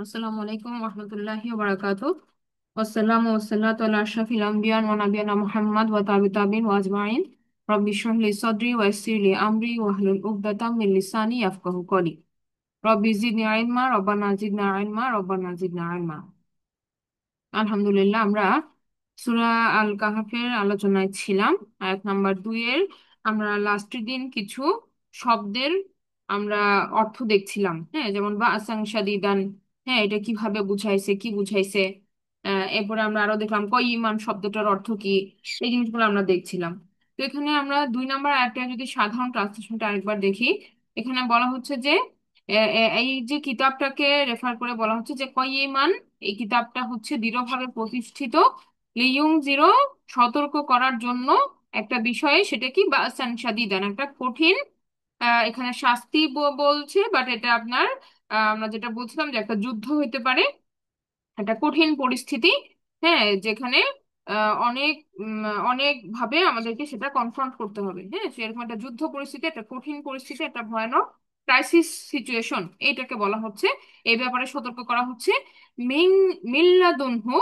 আসসালামু আলাইকুম রহমতুল্লাহি ওয়া বারাকাতুহু। আসসালামু ওয়াসসালাতু আলা আশরাফিল আমবিয়া ওয়া নাবিয়িনা মুহাম্মদ ওয়া তাবিঈন ওয়া আজমাইন। রব্বি ইশরাহ লি সাদরি ওয়া ইয়াসসির লি আমরি ওয়াহলুল উকদাতাম মিন লিসানি ইয়াফকাহু কওলি। রব্বি জিদনি ইলমা রব্বানা জিদনা ইলমা রব্বানা জিদনা ইলমা। আলহামদুলিল্লাহ, আমরা সূরা আল কাহাফের আলোচনায় ছিলাম। আয়াত নাম্বার 2 এর আমরা লাস্টের দিন কিছু শব্দের আমরা অর্থ দেখছিলাম। হ্যাঁ, যেমন বা আসাং শাদীদান। হ্যাঁ, এটা কিভাবে বুঝাইছে, কি বুঝাইছে। এরপরে আমরা আরো দেখলাম কয়ইমান শব্দটার অর্থ কি। এই জিনিসগুলো আমরা দেখছিলাম। তো এখানে আমরা 2 নম্বর আয়াতটা যদি সাধারণ ট্রান্সলেশনটা আরেকবার দেখি, এখানে বলা হচ্ছে যে এই যে কিতাবটাকে রেফার করে বলা হচ্ছে যে কয়ইমান, এই কিতাবটা হচ্ছে দৃঢ়ভাবে প্রতিষ্ঠিত। লিয়ুং জিরো, সতর্ক করার জন্য একটা বিষয়ে, সেটা কি বাসান শাদীদান, একটা কঠিন এখানে শাস্তি বলছে, বাট এটা আপনার আমরা যেটা বলছিলাম যে একটা যুদ্ধ হইতে পারে, একটা কঠিন পরিস্থিতি। হ্যাঁ, যেখানে অনেক অনেক ভাবে আমাদেরকে সেটা কনফ্রন্ট করতে হবে। হ্যাঁ, সেরকম একটা যুদ্ধ পরিস্থিতি, একটা কঠিন পরিস্থিতি, একটা ভয়ানক ক্রাইসিস সিচুয়েশন, এইটাকে বলা হচ্ছে। এই ব্যাপারে সতর্ক করা হচ্ছে মিং মিল্লাদুনহু,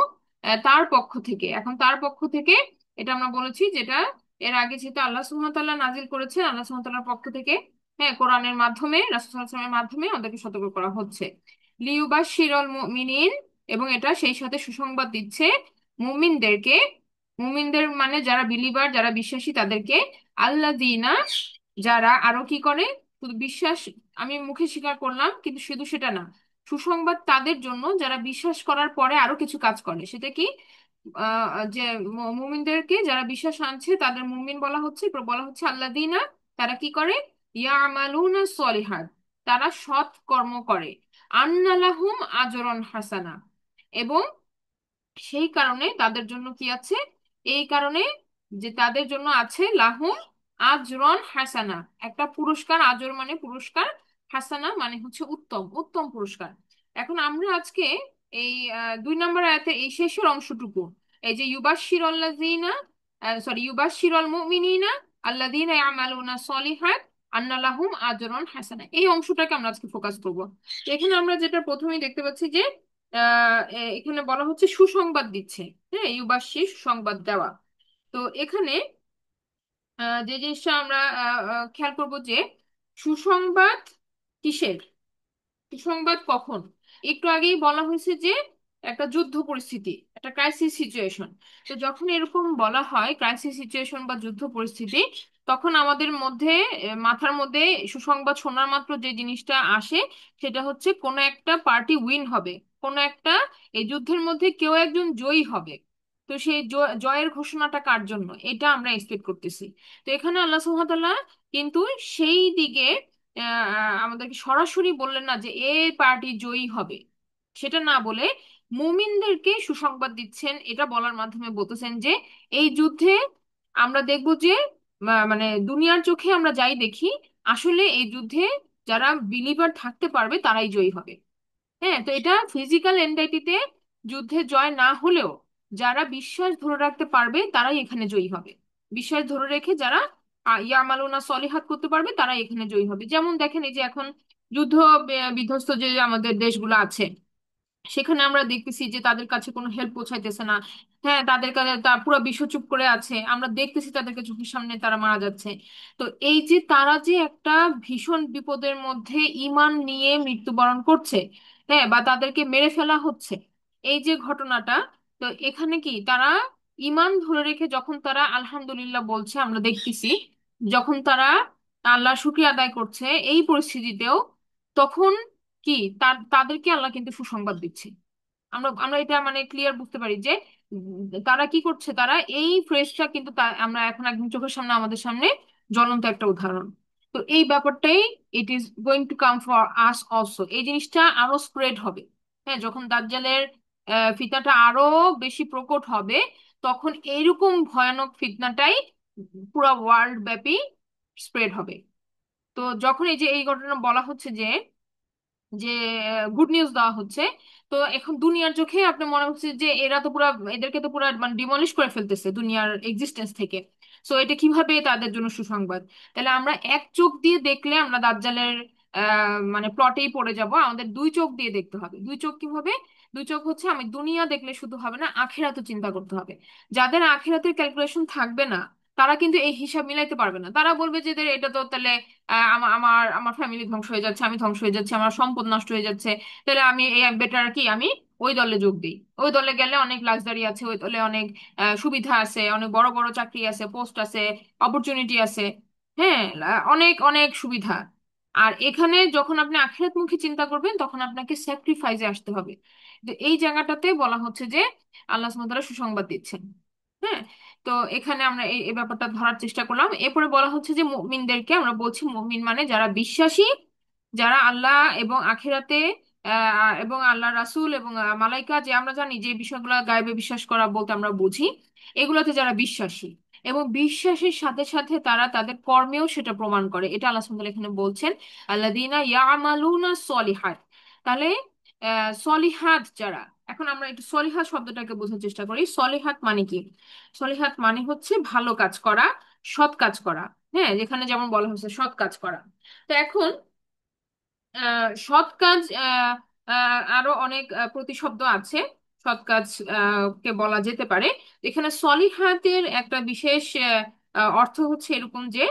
তার পক্ষ থেকে। এখন তার পক্ষ থেকে, এটা আমরা বলেছি যেটা এর আগে যেটা আল্লাহ সুবহানাহু ওয়া তাআলা নাজিল করেছেন আল্লাহ সুবহানাহু ওয়া তাআলার পক্ষ থেকে। হ্যাঁ, কোরআনের মাধ্যমে, রাসূল সাল্লাল্লাহু আলাইহি ওয়াসাল্লামের মাধ্যমে আমাদেরকে সতর্ক করা হচ্ছে। লিয়ুবাশশিরাল মুমিনিন, এবং এটা সেই সাথে সুসংবাদ দিচ্ছে মুমিনদেরকে। মুমিনদের মানে যারা বিলিভার, যারা বিশ্বাসী তাদেরকে। আল্লাযীনা, যারা আরো কি করে, শুধু বিশ্বাস আমি মুখে স্বীকার করলাম কিন্তু শুধু সেটা না, সুসংবাদ তাদের জন্য যারা বিশ্বাস করার পরে আরো কিছু কাজ করে। সেটা কি? যে মুমিনদেরকে যারা বিশ্বাস আনছে তাদের মুমিন বলা হচ্ছে, বলা হচ্ছে আল্লাযীনা, তারা কি করে? ইয়ামালুনা সলিহাত, তারা সৎ কর্ম করে। আন্না লাহুম আজরান হাসানা, এবং সেই কারণে তাদের জন্য কি আছে? এই কারণে যে তাদের জন্য আছে লাহুম আজরন হাসানা, একটা পুরস্কার। আজর মানে পুরস্কার, হাসানা মানে হচ্ছে উত্তম, উত্তম পুরস্কার। এখন আমরা আজকে এই 2 নম্বর আয়াতে এই শেষের অংশটুকু, এই যে ইউবাশশিরাল্লাযীনা, ইউবাশশিরাল মুমিনিনা আল্লাযীনা ইয়ামালুনা সলিহাত আন্না লাহুম আজরন হাসানা, এই অংশটাকে আমরা আজকে ফোকাস করব। এখানে আমরা যেটা প্রথমেই দেখতে পাচ্ছি যে এখানে বলা হচ্ছে সুসংবাদ দিচ্ছে। হ্যাঁ, ইউবাশশির, সুসংবাদ দেওয়া। তো এখানে যে জিনিসটা আমরা খেয়াল করব যে সুসংবাদ কিসের, সুসংবাদ কখন। একটু আগেই বলা হয়েছে যে একটা যুদ্ধ পরিস্থিতি, একটা ক্রাইসিস সিচুয়েশন। তো যখন এরকম বলা হয় ক্রাইসিস সিচুয়েশন বা যুদ্ধ পরিস্থিতি, তখন আমাদের মধ্যে মাথার মধ্যে সুসংবাদ শোনার মাত্র যে জিনিসটা আসে, সেটা হচ্ছে কোনো একটা পার্টি উইন হবে, কোনো একটা এই যুদ্ধের মধ্যে কেউ একজন জয়ী হবে। তো সেই জয়ের ঘোষণাটা কার জন্য, এটা আমরা এক্সপেক্ট করতেছি। তো এখানে আল্লাহ সুবহানাহু ওয়া তাআলা কিন্তু সেই দিকে আমাদেরকে সরাসরি বললেন না যে এ পার্টি জয়ী হবে, সেটা না বলে মুমিনদেরকে সুসংবাদ দিচ্ছেন। এটা বলার মাধ্যমে বলতেছেন যে এই যুদ্ধে আমরা দেখব যে মানে দুনিয়ার চোখে আমরা যাই দেখি, আসলে এই যুদ্ধে যারা বিলিভার থাকতে পারবে তারাই জয়ী হবে। হ্যাঁ, তো এটা ফিজিক্যাল এন্টাইটিতে যুদ্ধে জয় না হলেও যারা বিশ্বাস ধরে রাখতে পারবে তারাই এখানে জয়ী হবে। বিশ্বাস ধরে রেখে যারা ইয়ামালুনা সলিহাত করতে পারবে তারাই এখানে জয়ী হবে। যেমন দেখেন, এই যে এখন যুদ্ধ বিধ্বস্ত যে আমাদের দেশগুলো আছে, সেখানে আমরা দেখতেছি যে তাদের কাছে কোনো হেল্প পৌঁছাইতেছে না। হ্যাঁ, তাদের কাছে পুরো বিশ্ব চুপ করে আছে, আমরা দেখতেছি তাদেরকে চোখের সামনে তারা মারা যাচ্ছে। তো এই যে তারা যে একটা ভীষণ বিপদের মধ্যে ঈমান নিয়ে মৃত্যুবরণ করছে, হ্যাঁ, বা তাদেরকে মেরে ফেলা হচ্ছে, এই যে ঘটনাটা, তো এখানে কি তারা ঈমান ধরে রেখে যখন তারা আলহামদুলিল্লাহ বলছে, আমরা দেখতেছি যখন তারা আল্লাহ শুকরিয়া আদায় করছে এই পরিস্থিতিতেও, তখন কি তাদেরকে আল্লাহ কিন্তু সুসংবাদ দিচ্ছে। আমরা আমরা এটা মানে ক্লিয়ার বুঝতে পারি যে তারা কি করছে, তারা এই ফ্রেজটা কিন্তু আমরা এখন একদম চোখের সামনে, আমাদের সামনে জ্বলন্ত একটা উদাহরণ। তো এই ব্যাপারটাই, it is going to come for us also, এই জিনিসটা আরো স্প্রেড হবে। হ্যাঁ, যখন দাজ্জালের ফিতনাটা আরো বেশি প্রকট হবে, তখন এইরকম ভয়ানক ফিতনাটাই পুরো ওয়ার্ল্ড ব্যাপী স্প্রেড হবে। তো যখন এই যে এই ঘটনা বলা হচ্ছে যে যে গুড নিউজ দেওয়া হচ্ছে, তো এখন দুনিয়ার চোখে আপনি মনে হচ্ছে যে এরা তো পুরা, এদেরকে তো পুরা মানে ডিমলিশ করে ফেলতেছে দুনিয়ার এক্সিস্টেন্স থেকে। সো এটা কিভাবে তাদের জন্য সুসংবাদ? তাহলে আমরা এক চোখ দিয়ে দেখলে আমরা দাজ্জালের মানে প্লটেই পড়ে যাব, আমাদের দুই চোখ দিয়ে দেখতে হবে। দুই চোখ কিভাবে? দুই চোখ হচ্ছে আমি দুনিয়া দেখলে শুধু হবে না, আখিরাতও চিন্তা করতে হবে। যাদের আখিরাতের ক্যালকুলেশন থাকবে না তারা কিন্তু এই হিসাব মিলাইতে পারবে না। তারা বলবে যে এটা তো তাহলে আমার আমার আমার ফ্যামিলি ধ্বংস হয়ে যাচ্ছে, আমি ধ্বংস হয়ে যাচ্ছে, আমার সম্পদ নষ্ট হয়ে যাচ্ছে, তাহলে আমি এই বেটার কি আমি ওই দলে যোগ দিই। ওই দলে গেলে অনেক লাক্সারি আছে, ওই দলে অনেক সুবিধা আছে, অনেক বড় বড় চাকরি আছে, পোস্ট আছে, অপরচুনিটি আছে। হ্যাঁ, অনেক অনেক সুবিধা। আর এখানে যখন আপনি আখিরাতমুখী চিন্তা করবেন তখন আপনাকে স্যাক্রিফাইসে আসতে হবে। তো এই জায়গাটাতে বলা হচ্ছে যে আল্লাহ সুবহানাহু ওয়া তাআলা সুসংবাদ দিচ্ছেন। হ্যাঁ, তো এখানে আমরা এই ব্যাপারটা ধরার চেষ্টা করলাম। এরপরে বলা হচ্ছে যে মুমিনদেরকে আমরা বলছি, মুমিন মানে যারা বিশ্বাসী, যারা আল্লাহ এবং আখিরাতে এবং আল্লাহ রাসূল এবং মালাইকা, যে আমরা জানি যে বিষয়গুলো গায়বে বিশ্বাস করা বলতে আমরা বুঝি, এগুলোতে যারা বিশ্বাসী এবং বিশ্বাসের সাথে সাথে তারা তাদের কর্মেও সেটা প্রমাণ করে, এটা আল্লাহ সুবহানাহু ওয়া তাআলা এখানে বলছেন আল্লাযীনা ইয়ামালুনা সলিহাত। তাহলে সলিহাত যারা, এখন আমরা একটু সলিহাত শব্দটাকে বোঝার চেষ্টা করি। সলিহাত মানে কি? সলিহাত মানে হচ্ছে ভালো কাজ করা, সৎ কাজ করা। হ্যাঁ, যেখানে যেমন বলা হচ্ছে সৎ কাজ করা। তো এখন সৎ কাজ আরো অনেক প্রতিশব্দ আছে। সৎ কাজ কে বলা যেতে পারে। এখানে সলিহাতের একটা বিশেষ অর্থ হচ্ছে এরকম যে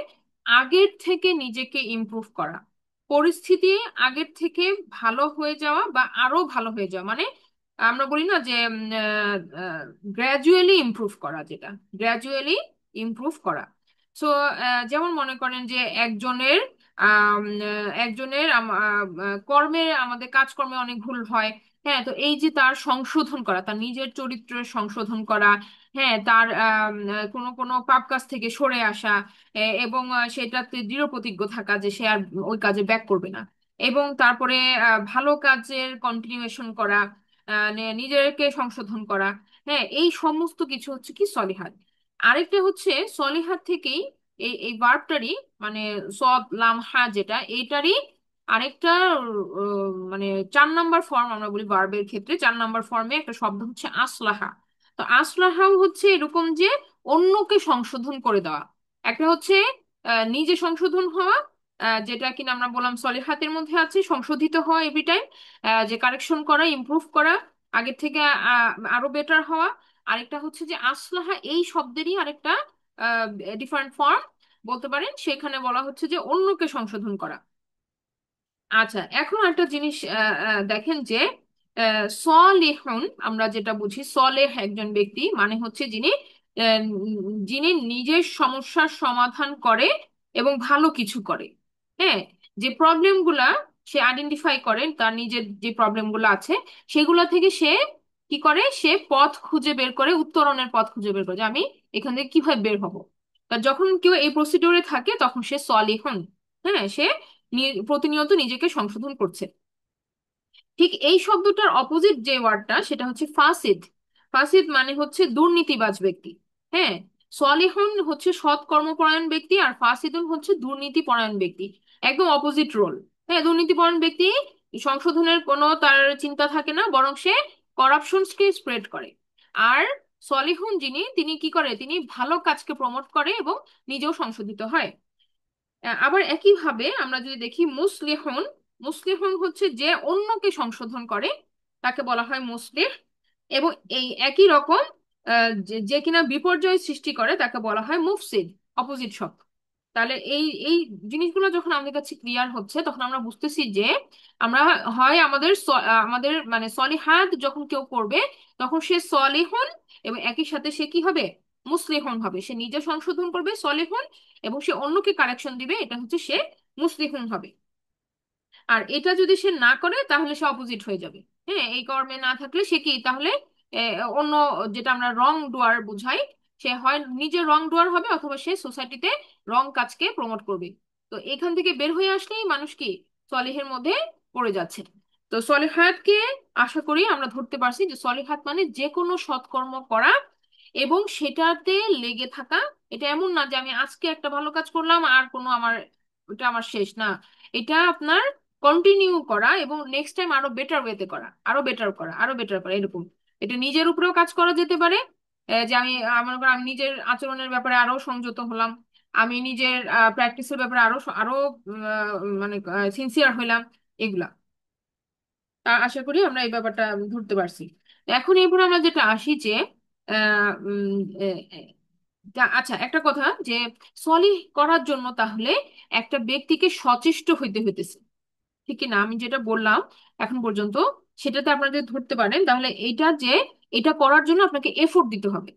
আগের থেকে নিজেকে ইমপ্রুভ করা, পরিস্থিতি আগের থেকে ভালো হয়ে যাওয়া বা আরো ভালো হয়ে যাওয়া, মানে আমরা বলি না যে গ্র্যাজুয়ালি ইমপ্রুভ করা, যেটা গ্র্যাজুয়ালি ইমপ্রুভ করা। সো যেমন মনে করেন যে একজনের কর্মের, আমাদের কাজকর্মে অনেক ভুল হয়। হ্যাঁ, তো এই যে তার সংশোধন করা, তার নিজের চরিত্রের সংশোধন করা, হ্যাঁ, তার কোনো কোনো পাপ কাজ থেকে সরে আসা, এবং সেটাতে দৃঢ় প্রতিজ্ঞ থাকা যে সে আর ওই কাজে ব্যাক করবে না, এবং তারপরে ভালো কাজের কন্টিনিউয়েশন করা, নিজেকে সংশোধন করা। হ্যাঁ, এই সমস্ত কিছু হচ্ছে কি সলিহাত। আরেকটা হচ্ছে সলিহাত থেকেই এই এই ভার্বটারই, মানে সদ লাম হা, যেটা এইটারই আরেকটা মানে 4 নাম্বার ফর্ম আমরা বলি ভার্বের ক্ষেত্রে, 4 নাম্বার ফর্মে একটা শব্দ হচ্ছে আসলাহা। তো আসলাহাও হচ্ছে এরকম যে অন্যকে সংশোধন করে দেওয়া। একটা হচ্ছে নিজে সংশোধন হওয়া, যেটা কিনা আমরা বললাম সলিহাতের মধ্যে আছে, সংশোধিত হওয়া এভরি টাইম, যে কারেকশন করা, ইমপ্রুভ করা, আগের থেকে আরো বেটার হওয়া। আরেকটা হচ্ছে যে আসলাহা এই শব্দেরই আরেকটা ডিফারেন্ট ফর্ম বলতে পারেন, সেখানে বলা হচ্ছে যে অন্যকে সংশোধন করা। আচ্ছা, এখন একটা জিনিস দেখেন যে সলেহন আমরা যেটা বুঝি, সলেহ একজন ব্যক্তি মানে হচ্ছে যিনি যিনি নিজের সমস্যার সমাধান করে এবং ভালো কিছু করে। হ্যাঁ, যে প্রবলেমগুলা সে আইডেন্টিফাই করে, তার নিজের যে প্রবলেমগুলো আছে সেগুলো থেকে সে কি করে, সে পথ খুঁজে বের করে, উত্তরণের পথ খুঁজে বের করে যে আমি এখান থেকে কিভাবে বের হব। তা যখন কেউ এই প্রসিডিওরে থাকে তখন সে সলিহন। হ্যাঁ, সে প্রতিনিয়ত নিজেকে সংশোধন করছে। ঠিক এই শব্দটার অপোজিট যে ওয়ার্ডটা সেটা হচ্ছে ফাসিদ। ফাসিদ মানে হচ্ছে দুর্নীতিবাজ ব্যক্তি। হ্যাঁ, সলিহুন হচ্ছে সৎ কর্মপরায়ণ ব্যক্তি, আর ফাসিদুন হচ্ছে দুর্নীতিপরায়ণ ব্যক্তি। একদম অপোজিট রোল। হ্যাঁ, দুর্নীতিপরায়ণ ব্যক্তি সংশোধনের কোনো তার চিন্তা থাকে না, বরং সে করাপশনসকে স্প্রেড করে। আর সলিহুন যিনি, তিনি কি করে, তিনি ভালো কাজকে প্রমোট করে এবং নিজেও সংশোধিত হয়। আবার একইভাবে আমরা যদি দেখি মুসলিহুন, মুসলিহুন হচ্ছে যে অন্যকে সংশোধন করে, তাকে বলা হয় মুসলিহ। এবং এই একই রকম যে যে কিনা বিপর্যয় সৃষ্টি করে তাকে বলা হয় মুফসিদ, অপোজিট শব্দ। তাহলে এই এই জিনিসগুলো যখন আমাদের কাছে ক্লিয়ার হচ্ছে তখন আমরা বুঝতেছি যে আমরা হয় আমাদের মানে সলিহাত যখন কেউ করবে তখন সে সলিহুন, এবং একই সাথে সে কি হবে, মুসলিহুন হবে। সে নিজে সংশোধন করবে সলিহুন, এবং সে অন্যকে কারেকশন দিবে, এটা হচ্ছে সে মুসলিহুন হবে। আর এটা যদি সে না করে তাহলে সে অপোজিট হয়ে যাবে। হ্যাঁ, এই কর্মে না থাকলে সে কি তাহলে অন্য, যেটা আমরা রং ডুয়ার বুঝাই, সে হয় নিজে রং ডুয়ার হবে অথবা সে সোসাইটিতে রং কাজকে প্রমোট করবে। তো এখান থেকে বের হয়ে আসলেই মানুষ কি সলিহের মধ্যে পড়ে যাচ্ছে। তো সলিহাতকে আশা করি আমরা ধরতে পারছি যে সলিহাত মানে যে কোনো সৎকর্ম করা এবং সেটাতে লেগে থাকা। এটা এমন না যে আমি আজকে একটা ভালো কাজ করলাম আর কোনো আমার, ওটা আমার শেষ না। এটা আপনার কন্টিনিউ করা এবং নেক্সট টাইম আরো বেটার ওয়েতে করা, আরো বেটার করা, আরো বেটার করা, এরকম। এটা নিজের উপরেও কাজ করা যেতে পারে, যে আমি মনে করি আমি নিজের আচরণের ব্যাপারে আরো সংযত হলাম। আমি নিজের প্র্যাকটিসের ব্যাপারে আরো আরো মানে সিনসিয়ার হইলাম, এগুলা। আশা করি আমরা এই ব্যাপারটা ধরতে পারছি। এখন এরপর আমরা যেটা আসি যে আহ, উম, আহ, আচ্ছা একটা কথা, যে সলিহ করার জন্য তাহলে একটা ব্যক্তিকে সচেষ্ট হইতে হইতেছে, ঠিক কি না? আমি যেটা বললাম এখন পর্যন্ত, সেটাতে আপনারা যদি ধরতে পারেন তাহলে এইটা যে এটা করার জন্য আপনাকে এফোর্ট দিতে হবে।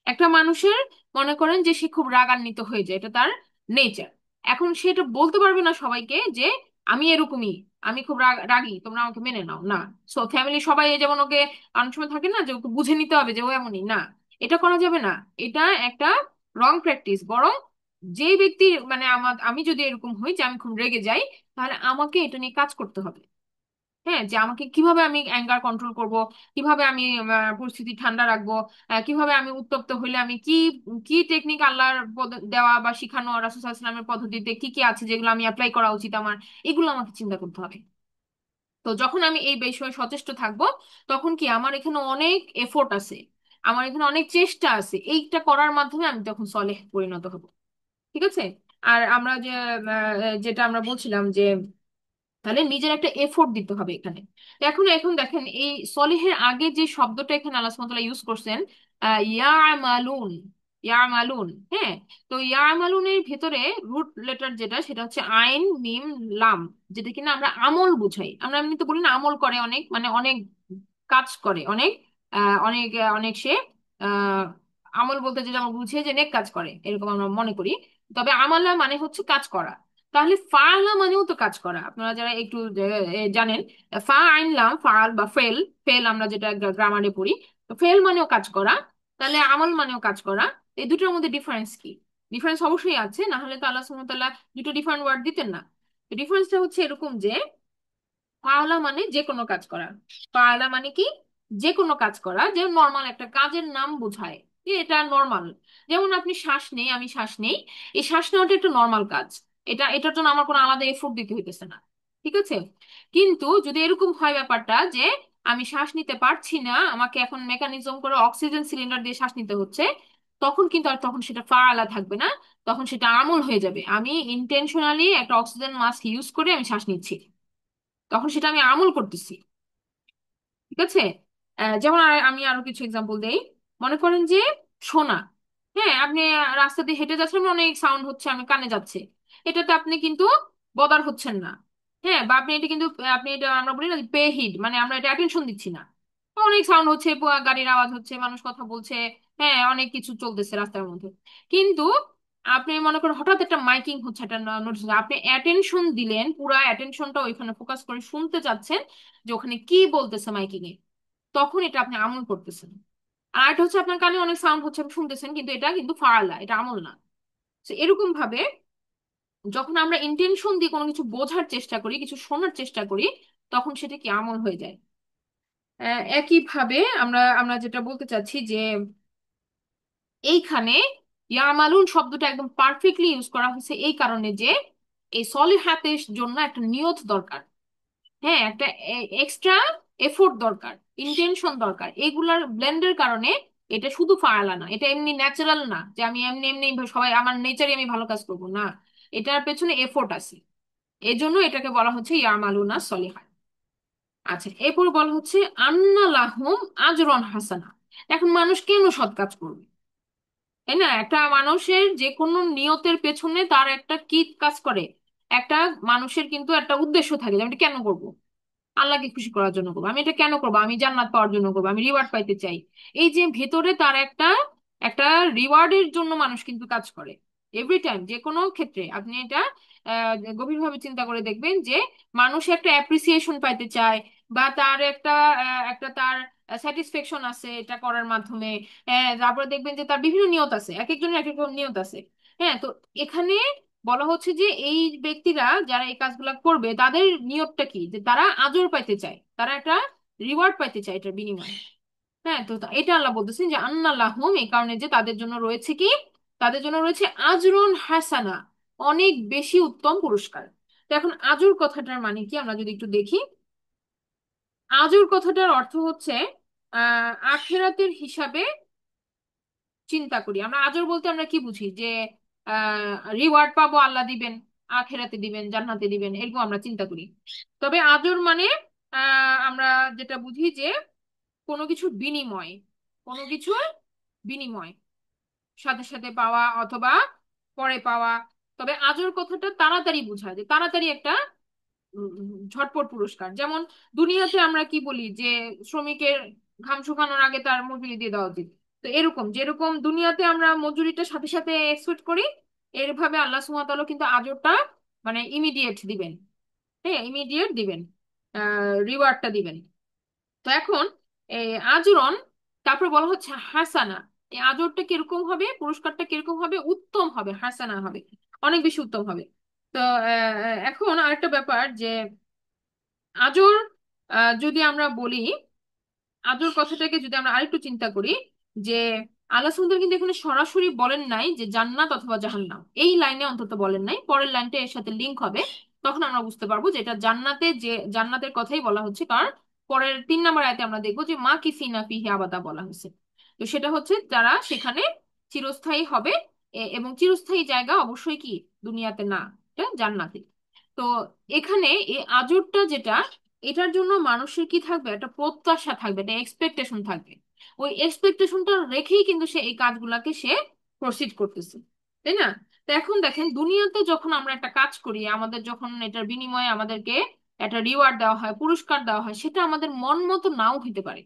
একটা মানুষের মনে করেন যে সে খুব রাগান্বিত হয়ে যায়, এটা তার নেচার। এখন সে এটা বলতে পারবে না সবাইকে যে আমি এরকমই, আমি খুব রাগী, তোমরা আমাকে মেনে নাও, না। সো ফ্যামিলি সবাই যেমন ওকে অনেক সময় থাকে না যে ওকে বুঝে নিতে হবে যে ও এমনই, না, এটা করা যাবে না। এটা একটা রং প্র্যাকটিস। বরং যেই ব্যক্তি মানে আমি যদি এরকম হই যে আমি খুব রেগে যাই, তাহলে আমাকে এটা নিয়ে কাজ করতে হবে। হ্যাঁ, যে আমাকে কিভাবে আমি অ্যাঙ্গার কন্ট্রোল করব, কিভাবে আমি পরিস্থিতি ঠান্ডা রাখবো, কিভাবে আমি উত্তপ্ত হইলে আমি কি কি টেকনিক আল্লাহর দেওয়া বা শিখানো রাসূল সাল্লাল্লাহু আলাইহি ওয়াসাল্লামের পদ্ধতিতে কি কি আছে যেগুলো আমি অ্যাপ্লাই করা উচিত আমার, এগুলো আমাকে চিন্তা করতে হবে। তো যখন আমি এই বিষয়ে সচেষ্ট থাকবো, তখন কি আমার এখানে অনেক এফোর্ট আছে, আমার এখানে অনেক চেষ্টা আছে, এইটা করার মাধ্যমে আমি তখন সলেহ পরিণত হব। ঠিক আছে? আর আমরা যে যেটা আমরা বলছিলাম যে তাহলে নিজের একটা এফোর্ট দিতে হবে এখানে। তো এখন এখন দেখেন এই সলিহের আগে যে শব্দটা এখানে আল্লাহ সুবহানাহু ওয়া তাআলা ইউজ করছেন, ইয়ামালুন, ইয়ামালুন। হ্যাঁ, তো ইয়ামালুনের ভেতরে রুট লেটার যেটা, সেটা হচ্ছে আইন মিম লাম, যেটা কিনা আমরা আমল বুঝাই। আমরা এমনিতে বলি না আমল করে অনেক, মানে অনেক কাজ করে অনেক, অনেক সে আহ আমল বলতে যেটা আমরা বুঝি যে নেক কাজ করে, এরকম আমরা মনে করি। তবে আমালা মানে হচ্ছে কাজ করা। তাহলে ফাআলা মানেও তো কাজ করা। আপনারা যারা একটু জানেন, ফা আইনলাম, ফাল বা ফেল, ফেল আমরা যেটা গ্রামারে পড়ি, তো ফেল মানেও কাজ করা, তাহলে আমল মানেও কাজ করা। এই দুটোর মধ্যে ডিফারেন্স কি? ডিফারেন্স অবশ্যই আছে, না হলে তো আল্লাহ সুবহানাহু ওয়া তাআলা দুটো ডিফারেন্ট ওয়ার্ড দিতেন না। ডিফারেন্সটা হচ্ছে এরকম যে পাওলা মানে যে কোনো কাজ করা। পাওলা মানে কি? যে কোনো কাজ করা, যে নর্মাল একটা কাজের নাম বোঝায়, যে এটা নর্মাল। যেমন আপনি শ্বাস নেই, আমি শ্বাস নেই, এই শ্বাস নেওয়াটা একটা নর্মাল কাজ। এটার জন্য আমার কোনো আলাদা এফোর্ট দিতে হইতেছে না। ঠিক আছে? কিন্তু যদি এরকম হয় ব্যাপারটা যে আমি শ্বাস নিতে পারছি না, আমাকে এখন মেকানিজম করে অক্সিজেন সিলিন্ডার দিয়ে শ্বাস নিতে হচ্ছে, তখন কিন্তু আর তখন সেটা ফাআলা থাকবে না, তখন সেটা আমল হয়ে যাবে। আমি ইন্টেনশনালি একটা অক্সিজেন মাস্ক ইউজ করে আমি শ্বাস নিচ্ছি, তখন সেটা আমি আমল করতেছি। ঠিক আছে? যেমন আমি আরো কিছু এক্সাম্পল দেই। মনে করেন যে শোনা, হ্যাঁ, আপনি রাস্তা দিয়ে হেঁটে যাচ্ছেন, আপনার অনেক সাউন্ড হচ্ছে, আমি কানে যাচ্ছে, এটাতে আপনি কিন্তু বদার হচ্ছেন না। হ্যাঁ, বা আপনি এটা কিন্তু আপনি এটা আমরা বলি না পে হিড, মানে আমরা এটা অ্যাটেনশন দিচ্ছি না। অনেক সাউন্ড হচ্ছে, গাড়ির আওয়াজ হচ্ছে, মানুষ কথা বলছে, হ্যাঁ, অনেক কিছু চলতেছে রাস্তার মধ্যে, কিন্তু আপনি মনে করেন হঠাৎ একটা মাইকিং হচ্ছে, একটা নোটিস, আপনি অ্যাটেনশন দিলেন, পুরা অ্যাটেনশনটা ওইখানে ফোকাস করে শুনতে চাচ্ছেন যে ওখানে কি বলতেছে মাইকিং এ, তখন এটা আপনি আমল করতেছেন। আর এটা হচ্ছে আপনার কানে অনেক সাউন্ড হচ্ছে, আপনি শুনতেছেন, কিন্তু এটা কিন্তু ফাআলা, এটা আমল না। তো এরকম ভাবে যখন আমরা ইন্টেনশন দিয়ে কোনো কিছু বোঝার চেষ্টা করি, কিছু শোনার চেষ্টা করি, তখন সেটা কি আমল হয়ে যায়। একই ভাবে আমরা আমরা যেটা বলতে চাচ্ছি যে এইখানে ইয়ামালুন শব্দটা একদম পারফেক্টলি ইউজ করা হয়েছে এই কারণে যে এই সলিহাতের জন্য একটা নিয়ত দরকার। হ্যাঁ, একটা এক্সট্রা এফোর্ট দরকার, ইন্টেনশন দরকার, এগুলার ব্লেন্ডের কারণে এটা শুধু ফায়ালা না, এটা এমনি ন্যাচারাল না যে আমি এমনি এমনি সবাই আমার নেচারে আমি ভালো কাজ করবো না, এটার পেছনে এফোর্ট আছে। এজন্য এটাকে বলা হচ্ছে ইয়ামালুনা সলিহা। আচ্ছা, এরপর বলা হচ্ছে আন্না লাহুম আজরন হাসানা। এখন মানুষ কেন সৎ কাজ করবে? তাই না? একটা মানুষের যে কোনো নিয়তের পেছনে তার একটা কি কাজ করে, একটা মানুষের কিন্তু একটা উদ্দেশ্য থাকে যে আমি এটা কেন করবো, আল্লাহকে খুশি করার জন্য করবো, আমি এটা কেন করবো, আমি জান্নাত পাওয়ার জন্য করবো, আমি রিওয়ার্ড পাইতে চাই। এই যে ভেতরে তার একটা একটা রিওয়ার্ডের জন্য মানুষ কিন্তু কাজ করে এভরি টাইম, যে কোনো ক্ষেত্রে আপনি এটা গভীরভাবে চিন্তা করে দেখবেন যে মানুষ একটা অ্যাপ্রিসিয়েশন পাইতে চায়, বা তার একটা তার স্যাটিসফ্যাকশন আছে এটা করার মাধ্যমে। তারপরে দেখবেন যে তার বিভিন্ন নিয়ত আছে, এক একজনের এক এক রকম নিয়ত আছে। হ্যাঁ, তো এখানে বলা হচ্ছে যে এই ব্যক্তিরা যারা এই কাজগুলা করবে তাদের নিয়তটা কি, যে তারা আজর পাইতে চায়, তারা একটা রিওয়ার্ড পাইতে চায় এটার বিনিময়ে। হ্যাঁ, তো এটা আল্লাহ বলতেছেন যে আন্না লাহুম, এই কারণে যে তাদের জন্য রয়েছে কি, তাদের জন্য রয়েছে আজরুন হাসানা, অনেক বেশি উত্তম পুরস্কার। তো এখন আজর কথাটার মানে কি আমরা যদি একটু দেখি। আজর কথাটার অর্থ হচ্ছে আখিরাতের হিসাবে চিন্তা করি। আমরা আজর বলতে আমরা কি বুঝি, যে রিওয়ার্ড পাবো, আল্লাহ দিবেন, আখেরাতে দিবেন, জান্নাতে দিবেন, এরকম আমরা চিন্তা করি। তবে আজর মানে আমরা যেটা বুঝি যে কোনো কিছুর বিনিময়, কোনো কিছুর বিনিময়, সাথে সাথে পাওয়া অথবা পরে পাওয়া। তবে আজর কথাটা তাড়াতাড়ি বোঝায়, যে তাড়াতাড়ি একটা ঝটপট পুরস্কার। যেমন দুনিয়াতে আমরা কি বলি যে শ্রমিকের ঘাম শুকানোর আগে তার মজুরি দিয়ে দেওয়া উচিত। তো এরকম যেরকম দুনিয়াতে আমরা মজুরিটা সাথে সাথে এক্সপেক্ট করি, এরভাবে আল্লাহ সুবহানাহু ওয়া তাআলা কিন্তু আজরটা মানে ইমিডিয়েট দিবেন। হ্যাঁ, ইমিডিয়েট দিবেন, রিওয়ার্ডটা দিবেন। তো এখন এই আজরন, তারপর বলা হচ্ছে হাসানা। এই আজরটা কিরকম হবে, পুরস্কারটা কিরকম হবে? উত্তম হবে, হাসানা হবে, অনেক বেশি উত্তম হবে। তো এখন আরেকটা ব্যাপার যে আজর যদি আমরা বলি, আদর কথাটাকে যদি আমরা আরেকটু চিন্তা করি, যে আল্লাহ সুবহানাহু ওয়া তাআলা কিন্তু এখানে সরাসরি বলেন নাই যে জান্নাত অথবা জাহান্নাম, এই লাইনে অন্তত বলেন নাই। পরের লাইনটা এর সাথে লিংক হবে, তখন আমরা বুঝতে পারবো যে এটা জান্নাতে, যে জান্নাতের কথাই বলা হচ্ছে। কারণ পরের 3 নম্বর আয়াতে আমরা দেখবো যে মা কিসিনা ফিহি আবাদা বলা হয়েছে। তো সেটা হচ্ছে তারা সেখানে চিরস্থায়ী হবে, এবং চিরস্থায়ী জায়গা অবশ্যই কি দুনিয়াতে না, এটা জান্নাতে। তো এখানে এই আজরটা যেটা, এটার জন্য মানুষের কি থাকবে, একটা প্রত্যাশা থাকবে, একটা এক্সপেকটেশন থাকবে। ওই এক্সপেকটেশনটা রেখেই কিন্তু সে এই কাজগুলাকে সে প্রসিড করতেছে, তাই না? তো এখন দেখেন, দুনিয়াতে যখন আমরা একটা কাজ করি, আমাদের যখন এটার বিনিময়ে আমাদেরকে একটা রিওয়ার্ড দেওয়া হয়, পুরস্কার দেওয়া হয়, সেটা আমাদের মন মতো নাও হতে পারে।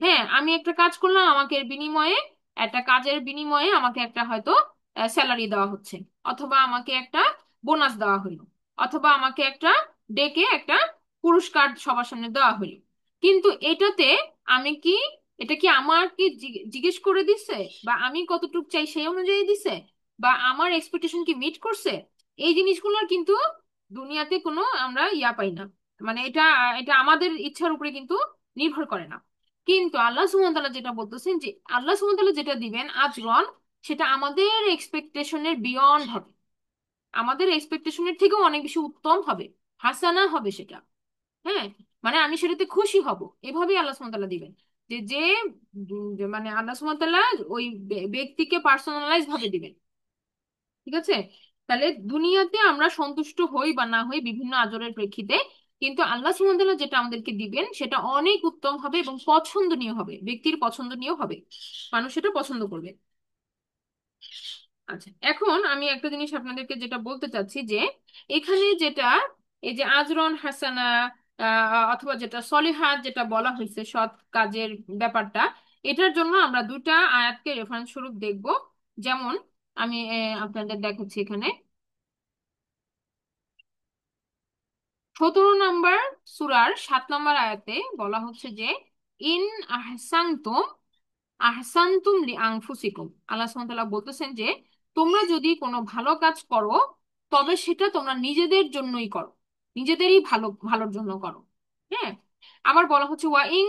হ্যাঁ, আমি একটা কাজ করলাম, আমাকে এর বিনিময়ে, একটা কাজের বিনিময়ে আমাকে একটা হয়তো স্যালারি দেওয়া হচ্ছে, অথবা আমাকে একটা বোনাস দেওয়া হলো, অথবা আমাকে একটা ডেকে একটা পুরস্কার সবার সামনে দেওয়া হলো। কিন্তু এটাতে আমি কি, এটা কি আমার কি জিজ্ঞেস করে দিছে, বা আমি কতটুকু চাই সেই অনুযায়ী দিছে, বা আমার এক্সপেকটেশন কি মিট করছে? এই জিনিসগুলোর কিন্তু দুনিয়াতে কোনো আমরা ইয়া পাই না। মানে এটা এটা আমাদের ইচ্ছার উপরে কিন্তু নির্ভর করে না। কিন্তু আল্লাহ সুবহানাহু ওয়া তাআলা যেটা বলতেছেন, যে আল্লাহ সুবহানাহু ওয়া তাআলা যেটা দিবেন আজরন, সেটা আমাদের এক্সপেকটেশনের বিয়ন্ড হবে, আমাদের এক্সপেকটেশনের থেকেও অনেক বেশি উত্তম হবে, হাসানা হবে সেটা। হ্যাঁ, মানে আমি সেটাতে খুশি হব, এভাবেই আল্লাহ সুবহানাহু ওয়া তাআলা দিবেন। যে যে যে মানে আল্লাহ সুবহানাহু ওয়া তাআলা ওই ব্যক্তিকে পার্সোনালাইজ ভাবে দিবেন। ঠিক আছে? তাহলে দুনিয়াতে আমরা সন্তুষ্ট হই বা না হই বিভিন্ন আজরের প্রেক্ষিতে, কিন্তু আল্লাহ সুবহানাহু ওয়া তাআলা যেটা আমাদেরকে দিবেন সেটা অনেক উত্তম হবে এবং পছন্দনীয় হবে, ব্যক্তির পছন্দনীয় হবে, মানুষ সেটা পছন্দ করবে। আচ্ছা, এখন আমি একটা জিনিস আপনাদেরকে যেটা বলতে চাচ্ছি, যে এখানে যেটা, এই যে আজরন হাসানা, অথবা যেটা সলিহাত যেটা বলা হয়েছে, সৎ কাজের ব্যাপারটা, এটার জন্য আমরা দুটা আয়াতকে রেফারেন্স স্বরূপ দেখব। যেমন আমি আপনাদের দেখাচ্ছি এখানে 17 নম্বর সূরার 7 নম্বর আয়াতে বলা হচ্ছে যে ইন আহসানতুম আহসানতুম লি আনফুসিকুম। আল্লাহ সুবহানাহু ওয়া তাআলা বলতেছেন যে তোমরা যদি কোনো ভালো কাজ করো, তবে সেটা তোমরা নিজেদের জন্যই করো, নিজেদেরই ভালোর জন্য করো। হ্যাঁ, আবার বলা হচ্ছে ওয়া ইন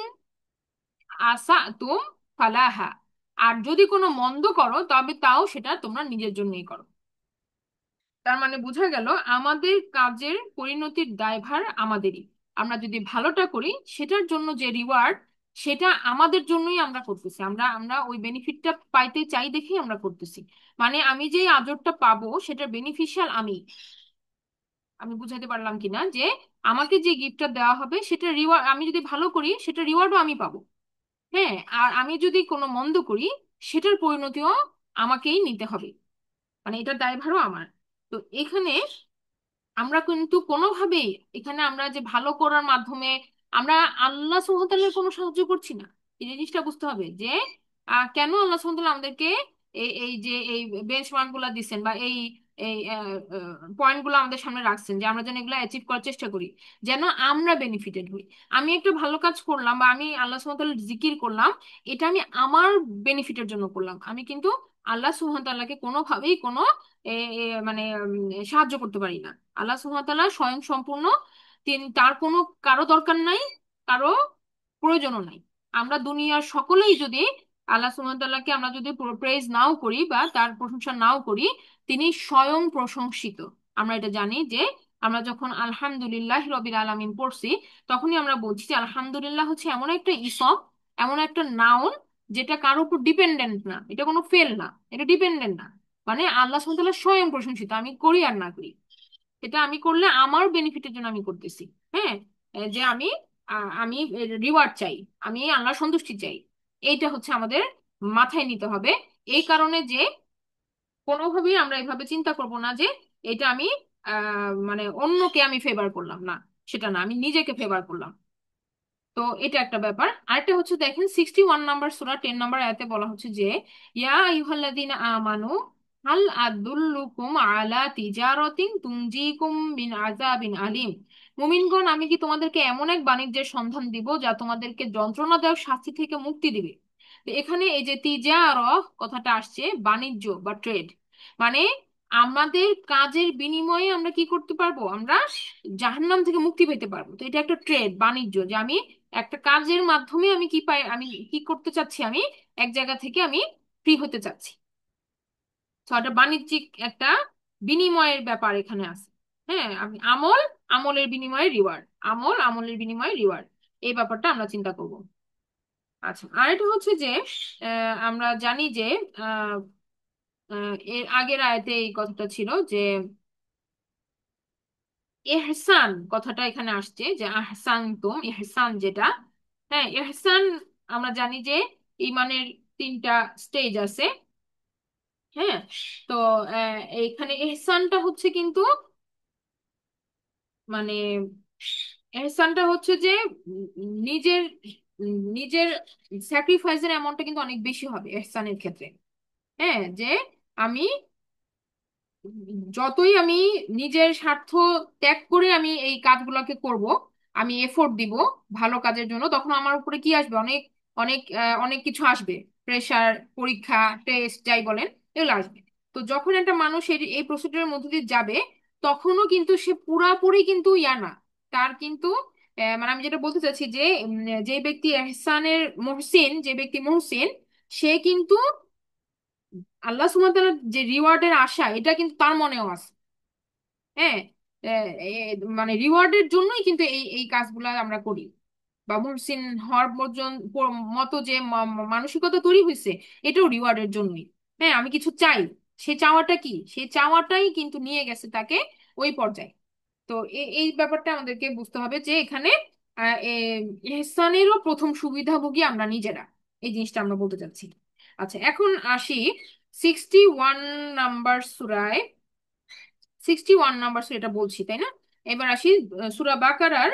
আসাতুম ফালাহা, আর যদি কোনো মন্দ করো তবে তাও সেটা তোমরা নিজের জন্যই করো। তার মানে বোঝা গেল আমাদের কাজের পরিণতির দায়ভার আমাদেরই। আমরা যদি ভালোটা করি, সেটার জন্য যে রিওয়ার্ড, সেটা আমাদের জন্যই আমরা করতেছি, আমরা আমরা ওই বেনিফিটটা পাইতে চাই দেখেই আমরা করতেছি। মানে আমি যে আজরটা পাবো সেটার বেনিফিশিয়াল আমি। আমি বুঝাতে পারলাম কিনা, যে আমাকে যে গিফটটা দেওয়া হবে সেটা রিওয়ার্ড, আমি যদি ভালো করি সেটা রিওয়ার্ডও আমি পাবো। হ্যাঁ, আর আমি যদি কোনো মন্দ করি, সেটার পরিণতিও আমাকেই নিতে হবে, মানে এটার দায়ভারও আমার। তো এখানে আমরা কিন্তু কোনোভাবেই, এখানে আমরা যে ভালো করার মাধ্যমে আমরা আল্লাহ সুবহানাহু ওয়া তাআলার কোনো সাহায্য করছি না। এই জিনিসটা বুঝতে হবে যে কেন আল্লাহ সুবহানাহু ওয়া তাআলা আমাদেরকে এই যে এই বেঞ্চমার্ক গুলা দিচ্ছেন, বা এই এই পয়েন্ট গুলো আমাদের সামনে রাখছেন, যে আমরা যেন এগুলো অ্যাচিভ করার চেষ্টা করি, যেন আমরা বেনিফিটেড হই। আমি একটা ভালো কাজ করলাম, বা আমি আল্লাহ সুবহানাহু ওয়া তাআলার জিকির করলাম, এটা আমি আমার বেনিফিটের জন্য করলাম, আমি কিন্তু আল্লাহ সুবহানাহু ওয়া তাআলাকে কোনোভাবেই কোনো এ, এ, মানে সাহায্য করতে পারি না। আল্লাহ সুবহানাহু ওয়া তাআলা স্বয়ং সম্পূর্ণ, তিনি, তার কোনো কারো দরকার নাই, কারো প্রয়োজনও নাই। আমরা দুনিয়ার সকলেই যদি আল্লাহ সুবহানাহু ওয়া তাআলাকে আমরা যদি প্রেজ নাও করি বা তার প্রশংসা নাও করি, তিনি স্বয়ং প্রশংসিত। আমরা এটা জানি যে আমরা যখন আলহামদুলিল্লাহ রবিল আলামিন পড়ছি, তখনই আমরা বলছি যে আলহামদুলিল্লাহ হচ্ছে এমন একটা ইসম, এমন একটা নাউন, যেটা কারোর উপর ডিপেন্ডেন্ট না, এটা কোনো ফেল না, এটা ডিপেন্ডেন্ট না, মানে আল্লাহ সুবহানাহু ওয়া তাআলা স্বয়ং প্রশংসিত, আমি করি আর না করি, এটা আমি করলে আমার বেনিফিটের জন্য আমি করতেছি। হ্যাঁ, যে আমি রিওয়ার্ড চাই, আমি আল্লাহর সন্তুষ্টি চাই, এইটা হচ্ছে আমাদের মাথায় নিতে হবে। এই কারণে যে কোনোভাবেই আমরা এভাবে চিন্তা করব না যে এটা আমি মানে অন্যকে আমি ফেভার করলাম না, সেটা না, আমি নিজেকে ফেভার করলাম। তো এটা একটা ব্যাপার। আরেকটা হচ্ছে দেখেন 61 নাম্বার সূরা 10 নাম্বার আয়াতে বলা হচ্ছে যে ইয়া আইয়ুহাল্লাযীনা আমানু হাল আদুল্লুকুম আলা তিজারাতিন তুনজিকুম মিন আযাবিন আলিম। মুমিনগণ, আমি কি তোমাদেরকে এমন এক বাণিজ্যের সন্ধান দিব যা তোমাদেরকে যন্ত্রণাদায়ক শাস্তি থেকে মুক্তি দিবে। তো এখানে এই যে তিজারহ কথাটা আসছে, বাণিজ্য বা ট্রেড, মানে আমাদের কাজের বিনিময়ে আমরা কি করতে পারবো, আমরা জাহান্নাম থেকে মুক্তি পেতে পারবো। তো এটা একটা ট্রেড, বাণিজ্য, যে আমি একটা কাজের মাধ্যমে আমি কি পাই, আমি কি করতে চাচ্ছি, আমি এক জায়গা থেকে আমি ফ্রি হতে চাচ্ছি। তো একটা বাণিজ্যিক একটা বিনিময়ের ব্যাপার এখানে আছে। হ্যাঁ, আমি আমলের বিনিময়ে রিওয়ার্ড, আমলের বিনিময়ে রিওয়ার্ড, এই ব্যাপারটা আমরা চিন্তা করব। আচ্ছা, আরেকটা হচ্ছে যে আমরা জানি যে আহ, এর আগের আয়াতে এই কথাটা ছিল যে এহসান কথাটা এখানে আসছে, যে আহসান তুম, এহসান যেটা, হ্যাঁ এহসান, আমরা জানি যে ইমানের 3টা স্টেজ আছে। হ্যাঁ, তো এইখানে এহসানটা হচ্ছে কিন্তু মানে এহসানটা হচ্ছে যে নিজের নিজের স্যাক্রিফাইসের অ্যামাউন্টটা কিন্তু অনেক বেশি হবে এহসানের ক্ষেত্রে। হ্যাঁ, যে আমি যতই আমি নিজের স্বার্থ ত্যাগ করে আমি এই কাজগুলোকে করব, আমি এফোর্ট দিব ভালো কাজের জন্য, তখন আমার উপরে কি আসবে, অনেক অনেক অনেক কিছু আসবে, প্রেসার, পরীক্ষা, টেস্ট যাই বলেন, এগুলো আসবে। তো যখন একটা মানুষ এই এই প্রসিডিউরের মধ্যে দিয়ে যাবে, তখনও কিন্তু সে পুরাপুরি কিন্তু ইয়া না, তার কিন্তু মানে আমি যেটা বলতে চাচ্ছি যে যে ব্যক্তি এহসানের মহসিন, যে ব্যক্তি মহসিন, সে কিন্তু আল্লাহ সুবহানাহু ওয়া তাআলার যে রিওয়ার্ডের আশা, এটা কিন্তু তার মনেও আছে। হ্যাঁ, মানে রিওয়ার্ডের জন্যই কিন্তু এই এই কাজগুলা আমরা করি, বা মুহসিন হওয়ার মতো যে মানসিকতা তৈরি হয়েছে, এটাও রিওয়ার্ডের জন্যই। হ্যাঁ, আমি কিছু চাই, সে চাওয়াটা কি, সেই চাওয়াটাই কিন্তু নিয়ে গেছে তাকে ওই পর্যায়ে। তো এই ব্যাপারটা আমাদেরকে বুঝতে হবে যে এখানে ইহসানেরও প্রথম সুবিধাভোগী আমরা নিজেরা, এই জিনিসটা আমরা বলতে চাচ্ছি। আচ্ছা, এখন আসি 61 নাম্বার সূরায়, 61 নাম্বার এটা বলছি তাই না? এবার আসি সূরা বাকারার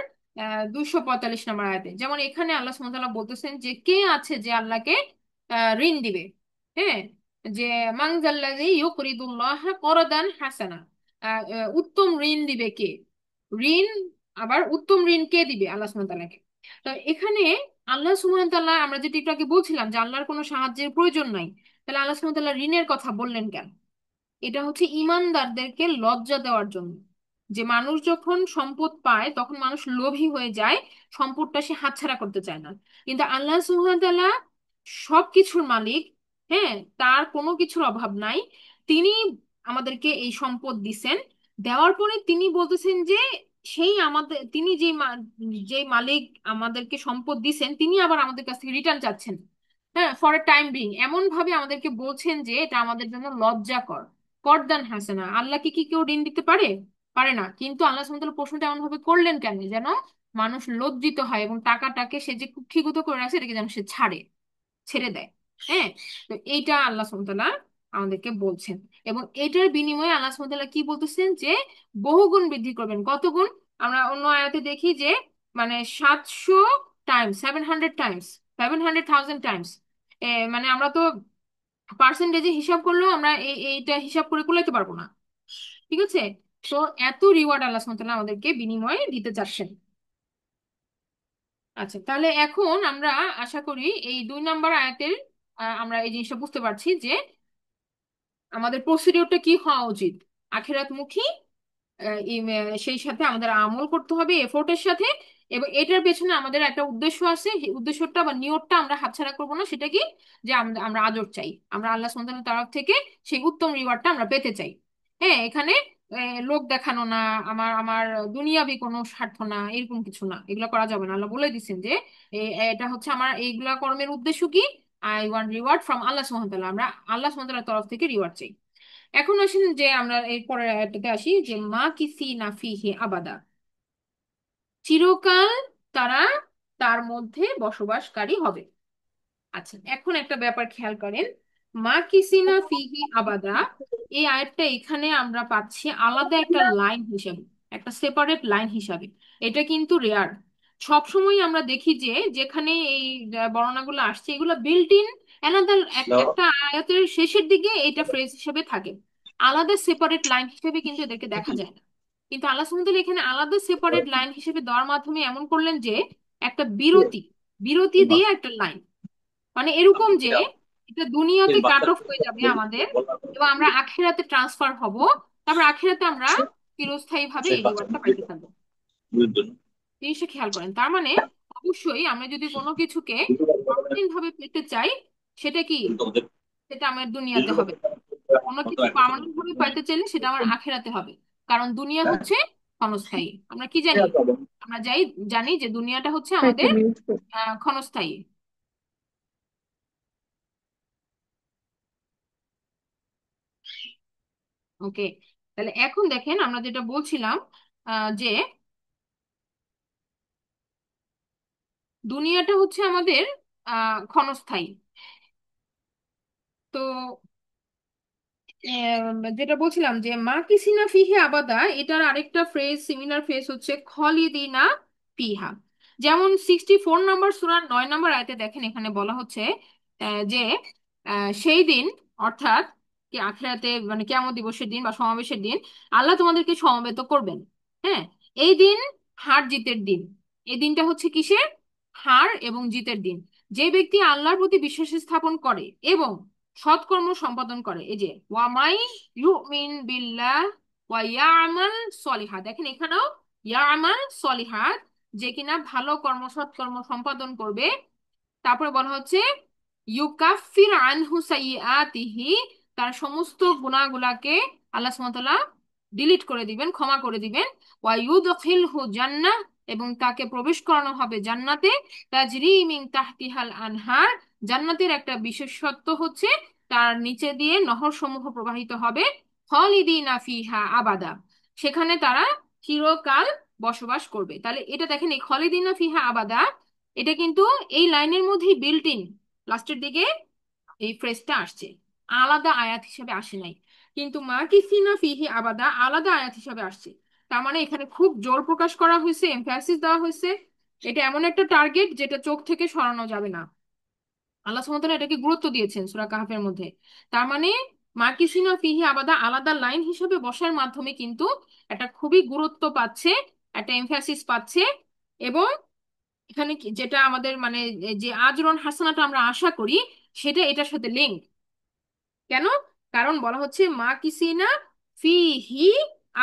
245 নাম্বার আয়াতে। যেমন এখানে আল্লাহ সুবহানাহু ওয়া তাআলা বলতেছেন যে কে আছে যে আল্লাহকে ঋণ দিবে। হ্যাঁ, যে মানজাল্লাযী ইউকরিদুল্লাহ করদান হাসানা, উত্তম ঋণ দিবে কে, ঋণ, আবার উত্তম ঋণ কে দিবে, আল্লাহ সুবহানাহু ওয়া তাআলাকে। তো এখানে আল্লাহ সুবহানাহু ওয়া তাআলা, আমরা যেটা একটু আগে বলছিলাম যে আল্লাহর কোনো সাহায্যের প্রয়োজন নাই, তাহলে আল্লাহ সুবহানাহু ওয়া তাআলা ঋণের কথা বললেন কেন? এটা হচ্ছে ইমানদারদেরকে লজ্জা দেওয়ার জন্য। যে মানুষ যখন সম্পদ পায় তখন মানুষ লোভী হয়ে যায়, সম্পদটা সে হাতছাড়া করতে চায় না। কিন্তু আল্লাহ সুবহানাহু ওয়া তাআলা সবকিছুর মালিক। হ্যাঁ, তার কোনো কিছুর অভাব নাই। তিনি আমাদেরকে এই সম্পদ দিছেন, দেওয়ার পরে তিনি বলতেছেন যে সেই আমাদের, তিনি যে মালিক আমাদেরকে সম্পদ দিছেন, তিনি আবার আমাদের কাছ থেকে রিটার্ন চাচ্ছেন। হ্যাঁ, ফর এ টাইম বিং এমন ভাবে আমাদেরকে বলছেন যে এটা আমাদের জন্য লজ্জাকর। করদান হাসানা, আল্লাহকে কি কেউ ঋণ দিতে পারে? পারে না। কিন্তু আল্লাহ সুবহানাহু ওয়া তাআলা প্রশ্নটা এমন ভাবে করলেন কেন, যেন মানুষ লজ্জিত হয় এবং টাকাটাকে সে যে কুক্ষিগত করে রাখছে এটাকে যেন সে ছেড়ে দেয়। হ্যাঁ, তো এইটা আল্লাহ সুবহানাহু ওয়া তাআলা আমাদেরকে বলছেন। এবং এটার বিনিময়ে আল্লাহ সুবহানাহু ওয়া তাআলা কি বলতেছেন যে বহুগুণ বৃদ্ধি করবেন। কত গুণ? আমরা অন্য আয়াতে দেখি যে মানে 700 টাইমস, 700 টাইমস, 700,000 টাইমস। মানে আমরা তো পার্সেন্টেজে হিসাব করলেও আমরা এইটা হিসাব করে কুলাইতে পারবো না। ঠিক আছে? তো এত রিওয়ার্ড আল্লাহ সুবহানাহু ওয়া তাআলা আমাদেরকে বিনিময়ে দিতে চাচ্ছেন। আচ্ছা, তাহলে এখন আমরা আশা করি এই 2 নাম্বার আয়াতের আমরা এই জিনিসটা বুঝতে পারছি যে আমাদের প্রসিডিওরটা কি হওয়া উচিত, আখিরাতমুখী। সেই সাথে আমাদের আমল করতে হবে এফোর্টের সাথে। এবং এটার পেছনে আমাদের একটা উদ্দেশ্য আছে, সেই উদ্দেশ্যটা বা নিয়তটা আমরা হাতছাড়া করবো না। সেটা কি? যে আমরা আমরা আদর চাই, আমরা আল্লাহ সুবহানাহু ওয়া তাআলার তরফ থেকে সেই উত্তম রিওয়ার্ডটা আমরা পেতে চাই। হ্যাঁ, এখানে লোক দেখানো না, আমার আমার দুনিয়াবি কোনো স্বার্থ না, এরকম কিছু না, এগুলো করা যাবে না। আল্লাহ বলে দিচ্ছেন যে এটা হচ্ছে আমার এইগুলা কর্মের উদ্দেশ্য কি, আই ওয়ান্ট রিওয়ার্ড ফ্রম আল্লাহ সুবহানাহু ওয়া তাআলা, আমরা আল্লাহ সুবহানাহু ওয়া তাআলার তরফ থেকে রিওয়ার্ড চাই। এখন আসেন যে আমরা এই পরের আয়াতটাতে আসি, যে মা কিসি না ফিহি আবাদা, চিরকাল তারা তার মধ্যে বসবাসকারী হবে। আচ্ছা, এখন একটা ব্যাপার খেয়াল করেন, মা কিসিনা ফিহি আবাদা, এই আয়াতটা এখানে আমরা পাচ্ছি আলাদা একটা লাইন হিসাবে, একটা সেপারেট লাইন হিসাবে। এটা কিন্তু রেয়ার। সবসময় আমরা দেখি যে যেখানে এই বর্ণনাগুলো আসছে এগুলো বিল্ট ইন অ্যানাদার একটা আয়াতের শেষের দিকে এটা ফ্রেজ হিসেবে থাকে। আলাদা সেপারেট লাইন হিসেবে কিন্তু এদেরকে দেখা যায় না। কিন্তু আল্লাহ সুবহানাহু ওয়া তাআলা এখানে আলাদা সেপারেট লাইন হিসেবে দেওয়ার মাধ্যমে এমন করলেন যে একটা বিরতি, বিরতি দিয়ে একটা লাইন, মানে এরকম যে এটা দুনিয়াতে কাট অফ হয়ে যাবে আমাদের, এবং আমরা আখিরাতে ট্রান্সফার হব। তারপর আখিরাতে আমরা চিরস্থায়ী ভাবে এই রিওয়ার্ডটা পাইতে থাকবো। জিনিসটা খেয়াল করেন, তার মানে অবশ্যই আমরা যদি কোনো কিছুকে পার্মানেন্ট ভাবে পেতে চাই, সেটা কি, সেটা আমার দুনিয়াতে হবে। কোনো কিছু পার্মানেন্ট ভাবে পাইতে চাইলে সেটা আমার আখিরাতে হবে। কারণ দুনিয়া হচ্ছে ক্ষণস্থায়ী। আমরা কি জানি? আমরা জানি যে দুনিয়াটা হচ্ছে আমাদের ক্ষণস্থায়ী। ওকে, তাহলে এখন দেখেন আমরা যেটা বলছিলাম, যে দুনিয়াটা হচ্ছে আমাদের ক্ষণস্থায়ী। তো যেটা বলছিলাম যে মা কিসিনা ফিহি আবাদা, এটার আরেকটা ফ্রেজ, সিমিলার ফ্রেজ হচ্ছে খলিদিনা ফিহা। যেমন 64 নম্বর সূরার 9 নম্বর আয়াতে দেখেন, এখানে বলা হচ্ছে যে সেই দিন, অর্থাৎ কি আখিরাতে মানে কিয়ামত দিবসের দিন বা সমাবেশের দিন, আল্লাহ তোমাদেরকে সমবেত করবেন। হ্যাঁ, এই দিন হার জিতের দিন। এই দিনটা হচ্ছে কিসের? হার এবং জিতের দিন। যে ব্যক্তি আল্লাহর প্রতি বিশ্বাস স্থাপন করে এবং সৎকর্ম সম্পাদন করে, এই যে ওয়ামাই ইউমিন বিল্লাহ ওয়া ইয়ামাল সলিহা, দেখেন এখানেও ইয়ামাল সলিহাত, যে কিনা ভালো কর্ম সৎকর্ম সম্পাদন করবে। তারপরে বলা হচ্ছে ইউকাফির আনহু সাইয়্যাতিহি, তার সমস্ত গুনাহগুলাকে আল্লাহ সুবহানাহু ওয়া তাআলা ডিলিট করে দিবেন, ক্ষমা করে দিবেন। ওয়া ইউদখিলহু জান্নাহ, এবং তাকে প্রবেশ করানো হবে জান্নাতে। তাজরি মিন তাহতিহাল আনহার, জান্নাতের একটা বিশেষত্ব হচ্ছে তার নিচে দিয়ে নহর সমূহ প্রবাহিত হবে। খালিদিনা ফিহা আবাদা, সেখানে তারা চিরকাল বসবাস করবে। তাহলে এটা দেখেন, এই খালিদিনা ফিহা আবাদা, এটা কিন্তু এই লাইনের মধ্যেই বিল্ট ইন, লাস্টের দিকে এই ফ্রেজটা আসছে, আলাদা আয়াত হিসেবে আসে নাই। কিন্তু মা কিসিনা ফিহি আবাদা আলাদা আয়াত হিসেবে আসছে। তার মানে এখানে খুব জোর প্রকাশ করা হয়েছে, এমফাসিস দেওয়া হয়েছে, এটা এমন একটা টার্গেট যেটা চোখ থেকে সরানো যাবে না। আল্লাহ সুবহানাহু ওয়া তাআলা এটাকে গুরুত্ব দিয়েছেন সূরা কাহফের মধ্যে। তার মানে মা কিসিনা ফিহি আবাদা আলাদা লাইন হিসেবে বসার মাধ্যমে কিন্তু একটা খুবই গুরুত্ব পাচ্ছে, একটা এমফাসিস পাচ্ছে। এবং এখানে যেটা আমাদের মানে যে আজরন হাসানাটা আমরা আশা করি, সেটা এটার সাথে লিঙ্ক। কেন? কারণ বলা হচ্ছে মা কিসিনা ফি হি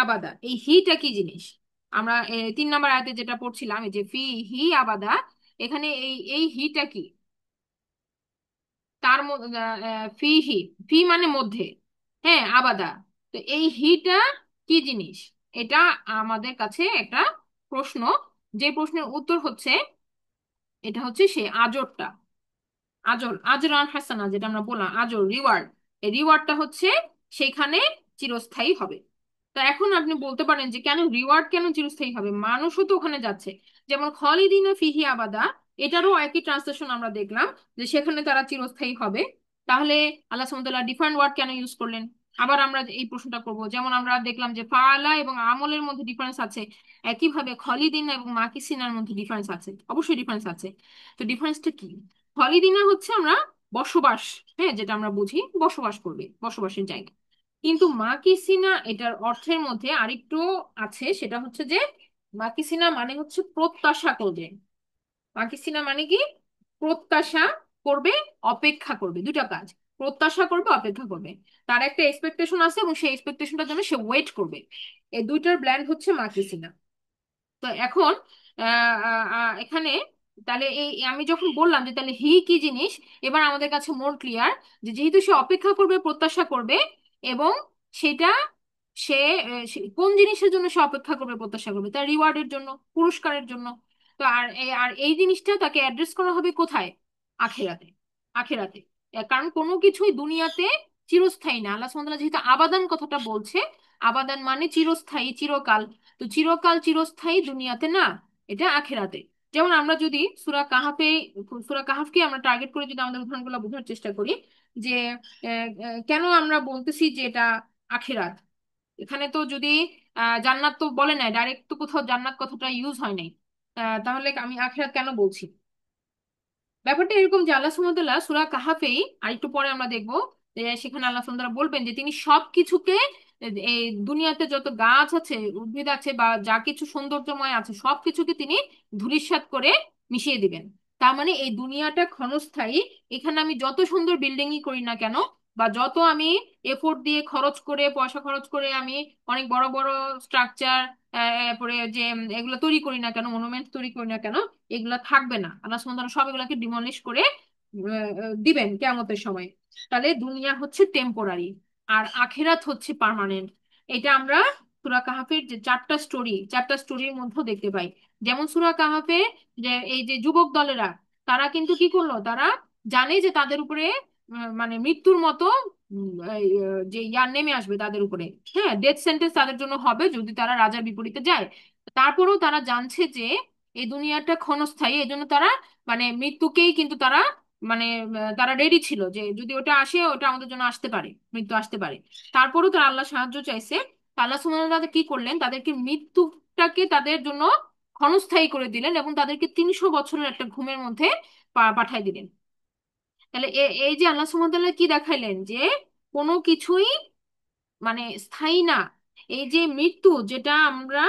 আবাদা, এই হিটা কি জিনিস? আমরা 3 নম্বর আয়াতে যেটা পড়ছিলাম, এই যে ফি হি আবাদা, এখানে এই হিটা কি? তার ফি হি, ফি মানে মধ্যে, হ্যাঁ আবাদা। তো এই হিটা কি জিনিস? এটা আমাদের কাছে একটা প্রশ্ন, যে প্রশ্নের উত্তর হচ্ছে এটা হচ্ছে সে আজরটা। আজর, আজরান হাসানা, যেটা আমরা বললাম আজর রিওয়ার্ড, এই রিওয়ার্ডটা হচ্ছে সেখানে চিরস্থায়ী হবে। তো এখন আপনি বলতে পারেন যে কেন রিওয়ার্ড, কেন চিরস্থায়ী হবে? মানুষও তো ওখানে যাচ্ছে। যেমন খালিদিনা ফিহি আবাদা, এটারও একই ট্রান্সলেশন আমরা দেখলাম, যে সেখানে তারা চিরস্থায়ী হবে। তাহলে আল্লাহ সুবহানাহু ওয়া তাআলা ডিফারেন্ট ওয়ার্ড কেন ইউজ করলেন? আবার আমরা এই প্রশ্নটা করব, যেমন আমরা দেখলাম যে ফাআলা এবং আমলের মধ্যে ডিফারেন্স আছে, একইভাবে খালিদিনা এবং মাকিসিনার মধ্যে ডিফারেন্স আছে, অবশ্যই ডিফারেন্স আছে। তো ডিফারেন্সটা কি? হলিদিনা হচ্ছে আমরা বসবাস, হ্যাঁ যেটা আমরা বুঝি বসবাস করবে, বসবাসের জায়গা। কিন্তু মাকিসিনা এটার অর্থের মধ্যে আরেকটু আছে, সেটা হচ্ছে যে মাকিসিনা মানে হচ্ছে প্রত্যাশা করবে। মাকিসিনা মানে কি? প্রত্যাশা করবে, অপেক্ষা করবে, দুটা কাজ। প্রত্যাশা করবে, অপেক্ষা করবে। তার একটা এক্সপেকটেশন আছে এবং সেই এক্সপেকটেশনটার জন্য সে ওয়েট করবে। এই দুইটার ব্ল্যান্ড হচ্ছে মাকিসিনা। তো এখন এখানে তাহলে এই আমি যখন বললাম যে তাহলে হি কি জিনিস, এবার আমাদের কাছে মোর ক্লিয়ার, যে যেহেতু সে অপেক্ষা করবে, প্রত্যাশা করবে, এবং সেটা সে কোন জিনিসের জন্য সে অপেক্ষা করবে, প্রত্যাশা করবে? তার রিওয়ার্ডের জন্য, পুরস্কারের জন্য। তো আর এই জিনিসটা তাকে অ্যাড্রেস করা হবে কোথায়? আখেরাতে। আখেরাতে। কারণ কোনো কিছুই দুনিয়াতে চিরস্থায়ী না। আল্লাহ সুবহানাহু ওয়া তাআলা যেহেতু আবাদান কথাটা বলছে, আবাদান মানে চিরস্থায়ী, চিরকাল। তো চিরকাল চিরস্থায়ী দুনিয়াতে না, এটা আখেরাতে। যেমন আমরা যদি সূরা কাহাফকে আমরা টার্গেট করে যদি আমাদের উদাহরণগুলো বোঝার চেষ্টা করি, যে কেন আমরা বলতেছি যে এটা আখেরাত। এখানে তো যদি জান্নাত তো বলে নাই, ডাইরেক্ট তো কোথাও জান্নাত কথাটা ইউজ হয় নাই, তাহলে আমি আখেরাত কেন বলছি? ব্যাপারটা এরকম যে আল্লাহ সুবহানাহু ওয়া তাআলা সূরা কাহাফেই আর একটু পরে আমরা দেখবো যে সেখানে আল্লাহ সুবহানাহু ওয়া তাআলা বলবেন যে তিনি সবকিছুকে, এই দুনিয়াতে যত গাছ আছে, উদ্ভিদ আছে, বা যা কিছু সৌন্দর্যময় আছে সবকিছুকে তিনি ধূলিসাৎ করে মিশিয়ে দিবেন। তার মানে এই দুনিয়াটা ক্ষণস্থায়ী। এখানে আমি যত সুন্দর বিল্ডিংই করি না কেন, বা যত আমি এফোর্ট দিয়ে খরচ করে, পয়সা খরচ করে আমি অনেক বড় বড় স্ট্রাকচার, এরপরে যে এগুলো তৈরি করি না কেন, মনুমেন্ট তৈরি করি না কেন, এগুলা থাকবে না। আল্লাহ সুবহানাহু ওয়া তাআলা সব এগুলাকে ডিমলিশ করে দিবেন কিয়ামতের সময়। তাহলে দুনিয়া হচ্ছে টেম্পোরারি, আর আখিরাত হচ্ছে পার্মানেন্ট। এটা আমরা সূরা কাহাফের যে চারটা স্টোরির মধ্যে দেখতে পাই। যেমন সূরা কাহাফে যে এই যে যুবক দলেরা, তারা কিন্তু কি করলো, তারা জানে যে তাদের উপরে মানে মৃত্যুর মতো যে ইয়ার নেমে আসবে তাদের উপরে। হ্যাঁ, ডেথ সেন্টেন্স তাদের জন্য হবে যদি তারা রাজার বিপরীতে যায়। তারপরেও তারা জানছে যে এই দুনিয়াটা ক্ষণস্থায়ী, এই জন্য তারা মানে মৃত্যুকেই কিন্তু তারা মানে তারা রেডি ছিল যে যদি ওটা আসে, ওটা আমাদের জন্য আসতে পারে, মৃত্যু আসতে পারে। তারপরেও তারা আল্লাহ সাহায্য চাইছে। তা আল্লাহ সুবহানাহু ওয়া তাআলা কি করলেন, তাদেরকে মৃত্যুটাকে তাদের জন্য ক্ষণস্থায়ী করে দিলেন এবং তাদেরকে 300 বছরের একটা ঘুমের মধ্যে পাঠাই দিলেন। তাহলে এই যে আল্লাহ সুবহানাহু ওয়া তাআলা কি দেখাইলেন, যে কোনো কিছুই মানে স্থায়ী না। এই যে মৃত্যু যেটা আমরা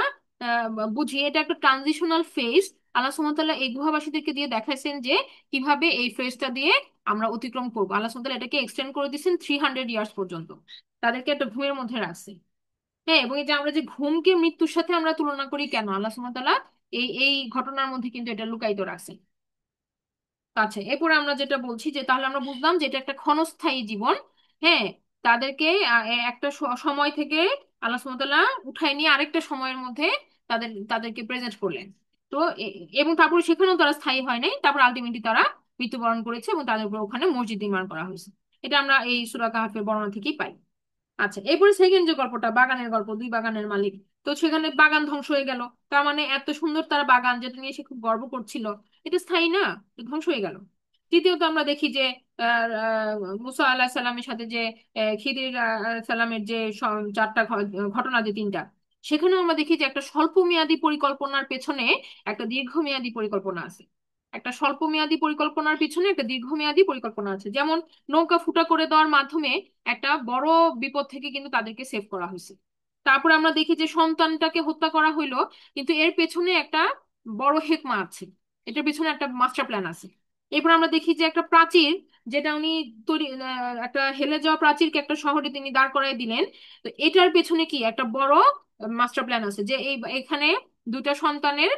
আহ, বুঝি, এটা একটা ট্রানজিশনাল ফেজ। আল্লাহ সুবহানাহু ওয়া তাআলা এই গুহাবাসীদেরকে দিয়ে দেখাইছেন যে কিভাবে এই ফেজটা দিয়ে আমরা অতিক্রম করবো। আল্লাহ সুবহানাহু ওয়া তাআলা এটাকে এক্সটেন্ড করে দিয়েছেন 300 ইয়ার্স পর্যন্ত, তাদেরকে একটা ঘুমের মধ্যে রাখছে। হ্যাঁ, এবং এই যে আমরা যে ঘুমকে মৃত্যুর সাথে আমরা তুলনা করি কেন, আল্লাহ সুবহানাহু ওয়া তাআলা এই ঘটনার মধ্যে কিন্তু এটা লুকায়িত রাখছেন। আচ্ছা, এরপরে আমরা যেটা বলছি যে তাহলে আমরা বুঝলাম যে এটা একটা ক্ষণস্থায়ী জীবন। হ্যাঁ, তাদেরকে একটা সময় থেকে আল্লাহ সুবহানাহু ওয়া তাআলা উঠায় নিয়ে আরেকটা সময়ের মধ্যে তাদেরকে প্রেজেন্ট করলেন। তো এবং তারপরে সেখানেও তারা স্থায়ী হয় নাই, তারপর আলটিমেটলি তারা মৃত্যুবরণ করেছে এবং তাদের উপর ওখানে মসজিদ নির্মাণ করা হয়েছে। এটা আমরা এই সূরা কাহফের বর্ণনা থেকেই পাই। আচ্ছা, এরপরে সেকেন্ড যে গল্পটা, বাগানের গল্প, দুই বাগানের মালিক। তো সেখানে বাগান ধ্বংস হয়ে গেল। তার মানে এত সুন্দর তার বাগান যেটা নিয়ে সে খুব গর্ব করছিল, এটা স্থায়ী না, এটা ধ্বংস হয়ে গেল। তৃতীয়ত আমরা দেখি যে মুসা আল্লাহ সাল্লামের সাথে যে খিদির সাল্লামের যে চারটা ঘটনা, যে তিনটা, সেখানেও আমরা দেখি যে একটা স্বল্প মেয়াদী পরিকল্পনার পেছনে একটা দীর্ঘমেয়াদী পরিকল্পনা আছে। একটা স্বল্প মেয়াদী পরিকল্পনার পিছনে একটা দীর্ঘমেয়াদী পরিকল্পনা আছে। যেমন নৌকা ফুটা করে দেওয়ার মাধ্যমে একটা বড় বিপদ থেকে কিন্তু তাদেরকে সেভ করা হয়েছে। তারপর আমরা দেখি যে সন্তানটাকে হত্যা করা হইলো, কিন্তু এর পেছনে একটা বড় হেকমা আছে, এটার পেছনে একটা মাস্টার প্ল্যান আছে। এরপর আমরা দেখি যে একটা প্রাচীর, যেটা উনি তৈরি একটা হেলে যাওয়া প্রাচীরকে একটা শহরে তিনি দাঁড় করায় দিলেন। তো এটার পেছনে কি একটা বড় মাস্টার প্ল্যান আছে, যে এখানে দুটা সন্তানের,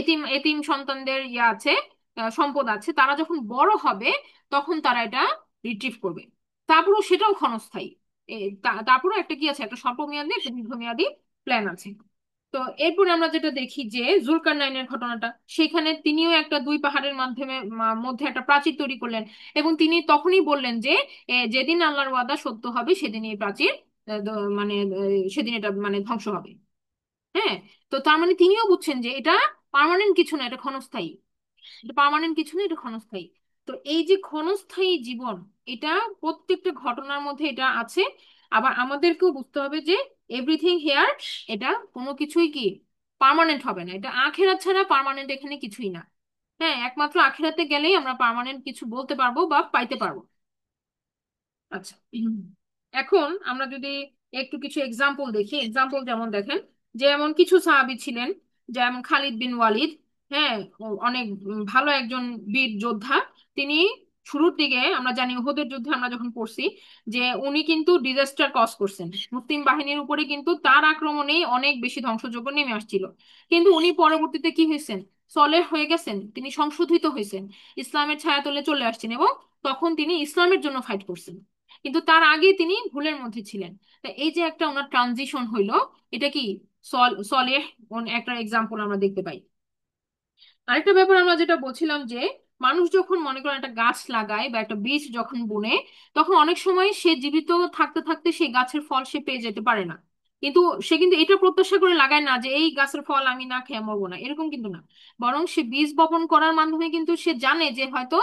এতিম এতিম সন্তানদের ইয়ে আছে, সম্পদ আছে, তারা যখন বড় হবে তখন তারা এটা রিট্রিভ করবে। তারপরেও সেটাও ক্ষণস্থায়ী। তারপরেও একটা কি আছে, একটা স্বল্পমেয়াদী একটা দীর্ঘমেয়াদী প্ল্যান আছে। তো এরপরে আমরা যেটা দেখি যে জুলকারনাইনের ঘটনাটা, সেখানে তিনিও একটা দুই পাহাড়ের মাধ্যমে মধ্যে একটা প্রাচীর তৈরি করলেন। এবং তিনি তখনই বললেন যে যেদিন আল্লাহর ওয়াদা সত্য হবে সেদিন এই প্রাচীর মানে সেদিন এটা মানে ধ্বংস হবে। হ্যাঁ, তো তার মানে তিনিও বুঝছেন যে এটা পার্মানেন্ট কিছু না, এটা ক্ষণস্থায়ী। এটা পার্মানেন্ট কিছু না, এটা ক্ষণস্থায়ী। তো এই যে ক্ষণস্থায়ী জীবন, এটা প্রত্যেকটা ঘটনার মধ্যে এটা আছে। আবার আমাদেরকেও বুঝতে হবে যে এভরিথিং হেয়ার, এটা কোনো কিছুই কি পার্মানেন্ট হবে না। এটা আখেরাত ছাড়া পার্মানেন্ট এখানে কিছুই না। হ্যাঁ, একমাত্র আখেরাতে গেলেই আমরা পার্মানেন্ট কিছু বলতে পারবো বা পাইতে পারবো। আচ্ছা, এখন আমরা যদি একটু কিছু এক্সাম্পল দেখি। এক্সাম্পল যেমন দেখেন, যেমন কিছু সাহাবী ছিলেন, যেমন খালিদ বিন ওয়ালিদ। হ্যাঁ, ও অনেক ভালো একজন বীর যোদ্ধা। তিনি শুরুর দিকে আমরা জানি উহুদের যুদ্ধে আমরা যখন পড়ছি, যে উনি কিন্তু ডিজাস্টার কজ করছেন, মুসলিম বাহিনীর উপরে কিন্তু তার আক্রমণেই অনেক বেশি ধ্বংসযজ্ঞ নেমে আসছিল। কিন্তু উনি পরবর্তীতে কি হয়েছেন, সলেহ হয়ে গেছেন, তিনি সংশোধিত হয়েছেন, ইসলামের ছায়াতলে চলে আসছেন এবং তখন তিনি ইসলামের জন্য ফাইট করছেন। কিন্তু তার আগে তিনি ভুলের মধ্যে ছিলেন। তা এই যে একটা ওনার ট্রানজিশন হইলো, এটা কি সলেহ একটা এক্সাম্পল আমরা দেখতে পাই। আরেকটা ব্যাপার আমরা যেটা বলছিলাম যে মানুষ যখন মনে করেন একটা গাছ লাগায় বা একটা বীজ যখন বুনে, তখন অনেক সময় সে জীবিত থাকতে থাকতে সেই গাছের ফল সে পেয়ে যেতে পারে না। কিন্তু সে কিন্তু এটা প্রত্যাশা করে লাগায় না যে এই গাছের ফল আমি না খেয়ে মরবো না, এরকম কিন্তু না। বরং সে বীজ বপন করার মাধ্যমে কিন্তু সে জানে যে হয়তো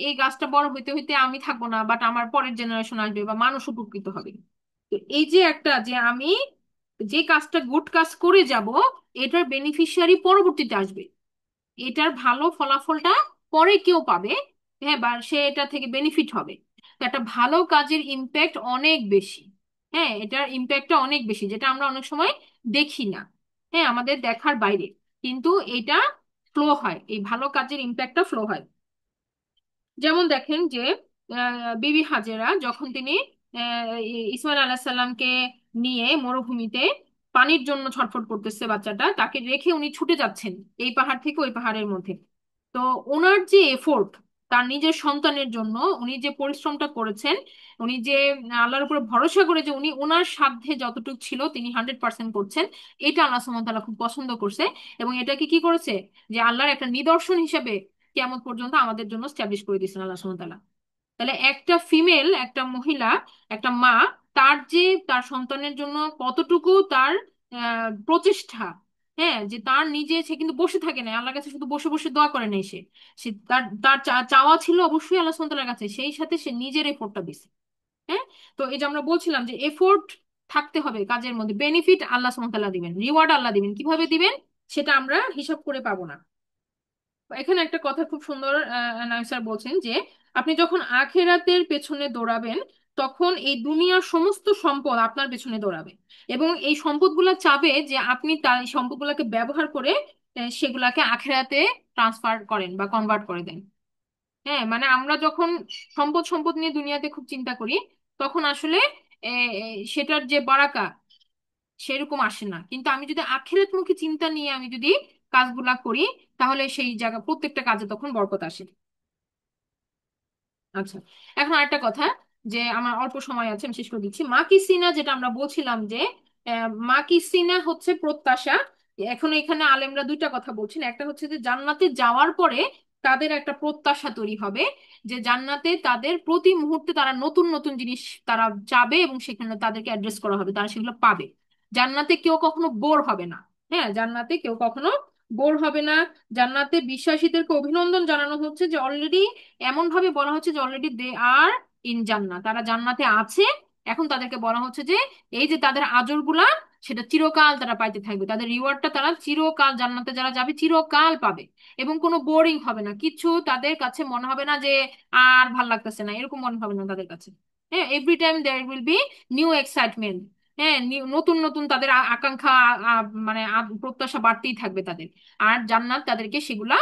এই গাছটা বড় হইতে হইতে আমি থাকবো না, বাট আমার পরের জেনারেশন আসবে বা মানুষ উপকৃত হবে। তো এই যে একটা যে আমি যে কাজটা গুড কাজ করে যাব, এটার বেনিফিশিয়ারি পরবর্তীতে আসবে, এটার ভালো ফলাফলটা পরে কেউ পাবে। হ্যাঁ, বা সে এটা থেকে বেনিফিট হবে। তো একটা ভালো কাজের ইম্প্যাক্ট অনেক বেশি। হ্যাঁ, এটার ইম্প্যাক্টটা অনেক বেশি, যেটা আমরা অনেক সময় দেখি না। হ্যাঁ, আমাদের দেখার বাইরে। কিন্তু এটা ফ্লো হয়, এই ভালো কাজের ইম্প্যাক্টটা ফ্লো হয়। যেমন দেখেন যে বিবি হাজেরা যখন তিনি ইসমাইল আলাহ সাল্লামকে নিয়ে মরুভূমিতে পানির জন্য ছটফট করতেছে, বাচ্চাটা তাকে রেখে উনি ছুটে যাচ্ছেন এই পাহাড় থেকে ওই পাহাড়ের মধ্যে। তো ওনার যে এফোর্ট, তার নিজের সন্তানের জন্য উনি যে পরিশ্রমটা করেছেন, উনি যে আল্লাহর উপরে ভরসা করে যে উনি ওনার সাধ্যে যতটুকু ছিল তিনি 100% করছেন, এটা আল্লাহ সুবহানাহু ওয়া তাআলা খুব পছন্দ করছে। এবং এটাকে কি করেছে, যে আল্লাহর একটা নিদর্শন হিসেবে কিয়ামত পর্যন্ত আমাদের জন্য স্ট্যাবলিশ করে দিয়েছেন আল্লাহ সুবহানাহু ওয়া তাআলা। তাহলে একটা ফিমেল, একটা মহিলা, একটা মা, তার যে তার সন্তানের জন্য কতটুকু তার প্রচেষ্টা। হ্যাঁ, যে তার নিজে সে কিন্তু বসে থাকে না আল্লাহর কাছে, শুধু বসে বসে দোয়া করে নেই সে, সে তার তার চাওয়া ছিল অবশ্যই আল্লাহ সুবহানাহু ওয়া তাআলার কাছে, সেই সাথে সে নিজের এফোর্টটা দিছে। হ্যাঁ। তো এই যে আমরা বলছিলাম যে এফোর্ট থাকতে হবে কাজের মধ্যে, বেনিফিট আল্লাহ সুবহানাহু ওয়া তাআলা দিবেন, রিওয়ার্ড আল্লাহ দিবেন, কিভাবে দিবেন সেটা আমরা হিসাব করে পাবো না। এখানে একটা কথা খুব সুন্দর স্যার বলছেন যে আপনি যখন আখেরাতের পেছনে দৌড়াবেন, তখন এই দুনিয়ার সমস্ত সম্পদ আপনার পেছনে দৌড়াবে, এবং এই সম্পদগুলা চাবে যে আপনি তার এই সম্পদগুলোকে ব্যবহার করে সেগুলাকে আখেরাতে ট্রান্সফার করেন বা কনভার্ট করে দেন। হ্যাঁ, মানে আমরা যখন সম্পদ সম্পদ নিয়ে দুনিয়াতে খুব চিন্তা করি, তখন আসলে সেটার যে বারাকা সেরকম আসে না। কিন্তু আমি যদি আখিরাতমুখী চিন্তা নিয়ে আমি যদি কাজগুলা করি, তাহলে সেই জায়গা প্রত্যেকটা কাজে তখন বরকত আসে। আচ্ছা, এখন আরেকটা কথা, যে আমার অল্প সময় আছে আমি শেষ করে দিচ্ছি। মাকিসিনা যেটা আমরা বলছিলাম যে মাকিসিনা হচ্ছে প্রত্যাশা। এখন এখানে আলেমরা দুইটা কথা বলছেন, একটা হচ্ছে যে জান্নাতে যাওয়ার পরে তাদের একটা প্রত্যাশা তৈরি হবে, যে জান্নাতে তাদের প্রতি মুহূর্তে তারা নতুন নতুন জিনিস তারা চাবে এবং সেখানে তাদেরকে অ্যাড্রেস করা হবে, তারা সেগুলো পাবে। জান্নাতে কেউ কখনো বোর হবে না। হ্যাঁ, জান্নাতে কেউ কখনো বোর হবে না। জান্নাতে বিশ্বাসীদেরকে অভিনন্দন জানানো হচ্ছে যে অলরেডি, এমন ভাবে বলা হচ্ছে যে অলরেডি দে আর ইন জান্নাত, তারা জান্নাতে আছে। এখন তাদেরকে বলা হচ্ছে যে এই যে তাদের আজর গুলা, সেটা চিরকাল তারা পাইতে থাকবে, তাদের রিওয়ার্ডটা তারা চিরকাল, জান্নাতে যারা যাবে চিরকাল পাবে। এবং কোনো বোরিং হবে না, কিছু তাদের কাছে মনে হবে না যে আর ভাল লাগতেছে না, এরকম মনে হবে না তাদের কাছে। হ্যাঁ, every time there will be new excitement. হ্যাঁ, নতুন নতুন তাদের আকাঙ্ক্ষা, মানে প্রত্যাশা বাড়তেই থাকবে তাদের। আর জান্নাত তাদেরকে সেগুলা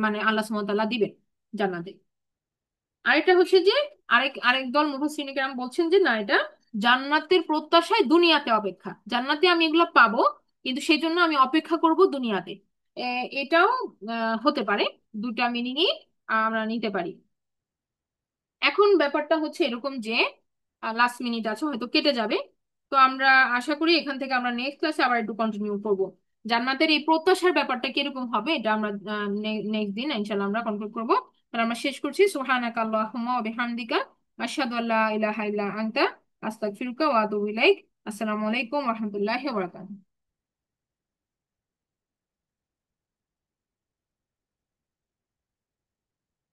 মানে আল্লাহ সুবহানাহু ওয়া তাআলা দিবেন জান্নাতে। আরেকটা হচ্ছে যে আরেক আরেক দল মুফাসসিরিনে কেরাম বলছেন যে না, এটা জান্নাতের প্রত্যাশায় দুনিয়াতে অপেক্ষা, জান্নাতে আমি এগুলো পাবো কিন্তু সেই জন্য আমি অপেক্ষা করব দুনিয়াতে। এটাও হতে পারে, দুটা মিনিংই আমরা নিতে পারি। এখন ব্যাপারটা হচ্ছে এরকম যে লাস্ট মিনিট আছে, হয়তো কেটে যাবে। তো আমরা আশা করি এখান থেকে আমরা নেক্সট ক্লাসে আবার একটু কন্টিনিউ করব। জান্নাতের এই প্রত্যাশার ব্যাপারটা কিরকম হবে এটা আমরা নেক্সট দিন ইনশাআল্লাহ আমরা কন্টিনিউ করব। তাহলে আমরা শেষ করছি, সুবহানাকা আল্লাহুম্মা ওয়া বিহামদিকা আশহাদু আল্লা ইলাহা ইল্লা আনতা আস্তাগফিরুকা ওয়া আতুবু ইলাইক। আসসালামু আলাইকুম ওয়া রাহমাতুল্লাহি ওয়া বারাকাতুহু।